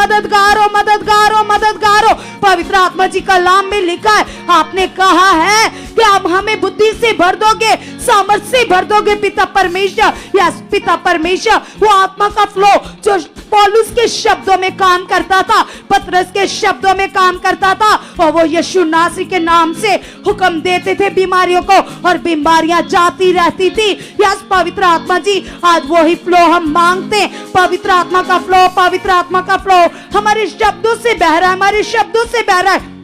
पवित्र आत्मा जी कलाम में लिखा है आपने कहा है कि आप हमें बुद्धि से भर दोगे सामर्थ्य से भर दोगे पिता परमेश्वर यस पिता परमेश्वर वो आत्मा का फ्लो जो पौलुस के शब्दों में काम करता था पतरस के शब्दों में काम करता था और वो यीशु नासरी के नाम से हुक्म देते थे बीमारियों को और बीमारियां जाती रहती थी यस पवित्र आत्मा जी आज वही फ्लो हम मांगते हैं पवित्र आत्मा का फ्लो हमारे शब्दों से बह रहा है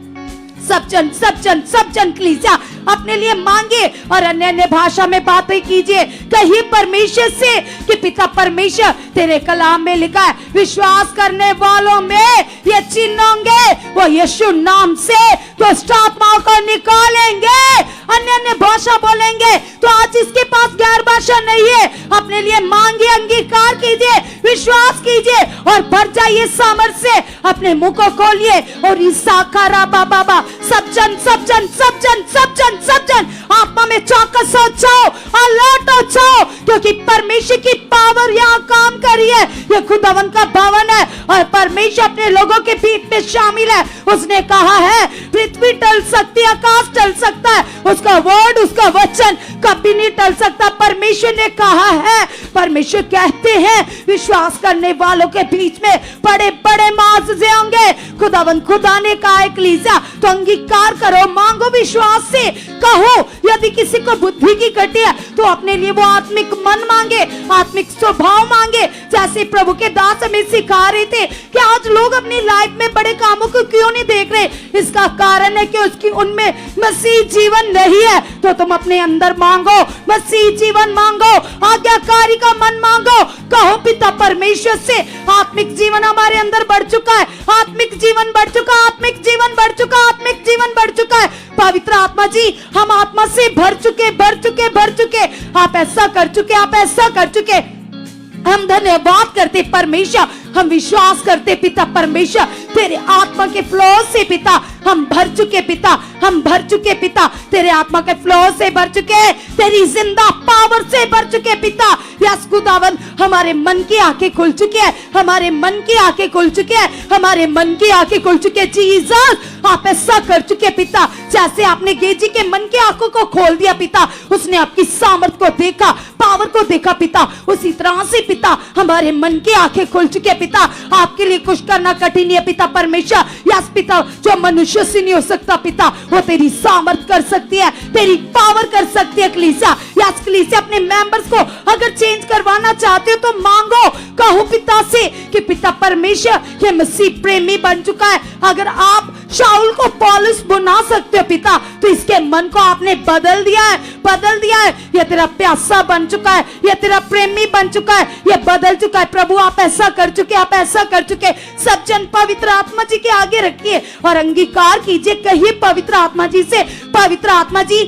सब जन कलीसिया अपने लिए मांगे और अन्य अन्य भाषा में बातें कीजिए कहिए परमेश्वर से कि पिता परमेश्वर तेरे कलाम में लिखा है विश्वास करने वालों में ये चिन्ह होंगे वो यीशु नाम से दुष्ट आत्माओं को निकालेंगे अन्य अन्य भाषा बोलेंगे तो आज इसके पास गैर भाषा नहीं है अपने लिए मांगिए अंगीकार कीजिए विश्वास कीजिए और भर जाइए सामर्थ्य से अपने मुंह को खोलिए और इसाकारा बाबा सब जन आत्मा में चौकस हो जाओ अलर्ट हो जाओ क्योंकि परमेश्वर की पावर यहाँ काम कर रही है ये खुदावन का भवन है और परमेश्वर अपने लोगों के बीच में शामिल है उसने कहा है पृथ्वी टल सकती है आकाश टल सकता है उसका वर्ड उसका वचन कभी नहीं टल सकता परमेश्वर ने कहा है परमेश्वर कहते हैं विश्वास करने वालों के बीच में बड़े बड़े मुआवजे होंगे खुदावन खुदा ने कहा है कलीसिया तो अंगीकार करो मांगो विश्वास से कहो यदि किसी को बुद्धि की घटी है तो अपने लिए वो आत्मिक मन मांगे आत्मिक स्वभाव मांगे जैसे प्रभु के दास हमें सिखा रहे थे कि आज लोग अपनी लाइफ में बड़े कामों को क्यों नहीं देख रहे इसका कारण है कि उसकी उनमें मसीह जीवन नहीं है तो तुम अपने अंदर मांगो मसीह जीवन मांगो आज्ञाकारी का मन मांगो कहो पिता परमेश्वर से आत्मिक जीवन हमारे अंदर बढ़ चुका है आत्मिक जीवन बढ़ चुका है पवित्र आत्मा जी हम आत्मा से भर चुके आप ऐसा कर चुके हम धन्यवाद करते परमेश्वर हम विश्वास करते पिता परमेश्वर तेरे आत्मा के फ्लो से पिता हम भर चुके पिता तेरे आत्मा के फ्लो से भर चुके तेरी जिंदा पावर से भर चुके पिता यस खुदावन हमारे मन की आंखें खुल चुकी है हमारे मन की आंखें खुल चुके जीसस आप ऐसा कर चुके पिता जैसे आपने गेजी के मन की आंखों को खोल दिया पिता उसने आपकी सामर्थ को देखा पावर को देखा पिता उसी तरह से पिता हमारे मन की आंखें खुल चुके पिता आपके लिए कुछ करना कठिन है पिता परमेश्वर यस पिता जो मनुष्य से नहीं हो सकता पिता वो तेरी सामर्थ कर सकती है तेरी पावर कर सकती है कलीसिया यस कलीसिया अपने मेंबर्स को अगर चेंज करवाना चाहते हो तो मांगो कहो पिता से कि पिता परमेश्वर ये मसीह प्रेमी बन चुका है अगर आप शाऊल को पौलुस बना सकते हो पिता तो इसके मन को आपने बदल दिया है ये तेरा प्यासा बन चुका है ये तेरा प्रेमी बन चुका है ये बदल चुका है प्रभु आप ऐसा कर चुके सब जन पवित्र आत्मा जी के आगे रखिए और अंगीकार कीजिए कहिए पवित्र आत्मा जी से पवित्र आत्मा जी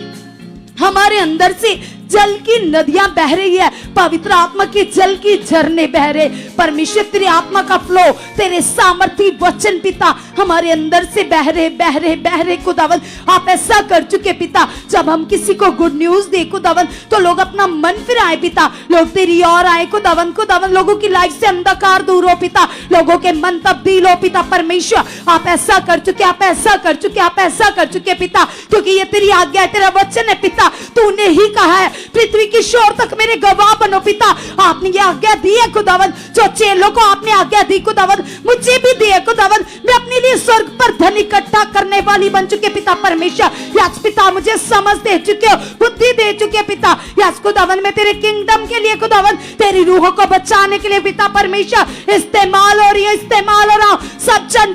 हमारे अंदर से जल की नदियां बह रही है पवित्र आत्मा के जल की झरने बह रहे परमेश्वर तेरी आत्मा का फ्लो तेरे सामर्थी वचन पिता हमारे अंदर से बह रहे खुदावन आप ऐसा कर चुके पिता जब हम किसी को गुड न्यूज दे खुदावन तो लोग अपना मन फिराए पिता लोग तेरी ओर आए खुदावन लोगों की लाइफ से अंधकार दूर हो पिता लोगों के मन तब्दील हो पिता परमेश्वर आप ऐसा कर चुके पिता क्योंकि ये तेरी आज्ञा है तेरा वचन है पिता तूने ही कहा है पृथ्वी की शोर तक मेरे गवाह बनो पिता आपने ये आज्ञा दी है खुदावन जो चेलों को आपने आज्ञा दी खुदावन मुझे भी दी है खुदावन मैं अपने लिए स्वर्ग पर धन इकट्ठा करने वाली बन चुके पिता परमेश्वर यस पिता मुझे समझ दे चुके हो बुद्धि दे चुके पिता यस खुदावन मैं तेरे किंगडम के लिए खुदावन तेरी रूहों को बचाने के लिए पिता परमेश्वर इस्तेमाल हो रहा हूं सब जन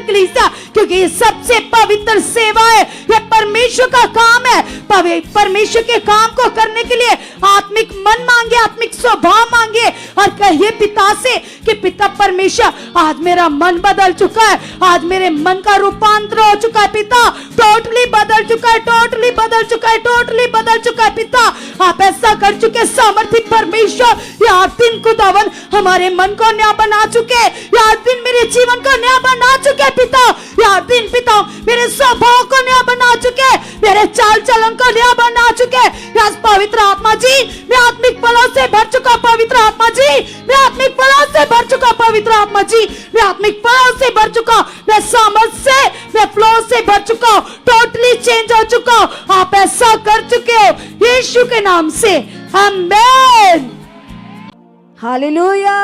कलीसिया क्योंकि ये सबसे पवित्र सेवा है ये परमेश्वर का काम है। परमेश्वर के काम को करने के लिए आत्मिक मन मांगे, आत्मिक स्वभाव मांगे और कहिए पिता से कि पिता परमेश्वर, आज मेरा मन बदल चुका है, आज मेरे मन का रूपांतर हो चुका है पिता, टोटली बदल चुका है, टोटली बदल चुका है, टोटली बदल चुका है पिता। आप ऐसा कर चुके सामर्थ्य परमेश्वर, यह दिन खुदावन हमारे मन को नया बना चुके, यह दिन मेरे जीवन को नया बना चुके पिता, यह दिन पिता मेरे स्वभाव को नया बना चुके, मेरे चाल चलन को नया बना चुके। यस पवित्र आत्मा जी, मैं आत्मिक फलों से भर चुका पवित्र आत्मा जी, मैं आत्मिक फलों से भर चुका पवित्र आत्मा जी, मैं आत्मिक फलों से भर चुका, मैं सामर्थ से, मैं फ्लो से भर चुका, टोटली चेंज हो चुका। आप ऐसा कर चुके हो यीशु के नाम से, आमीन, हालेलुया।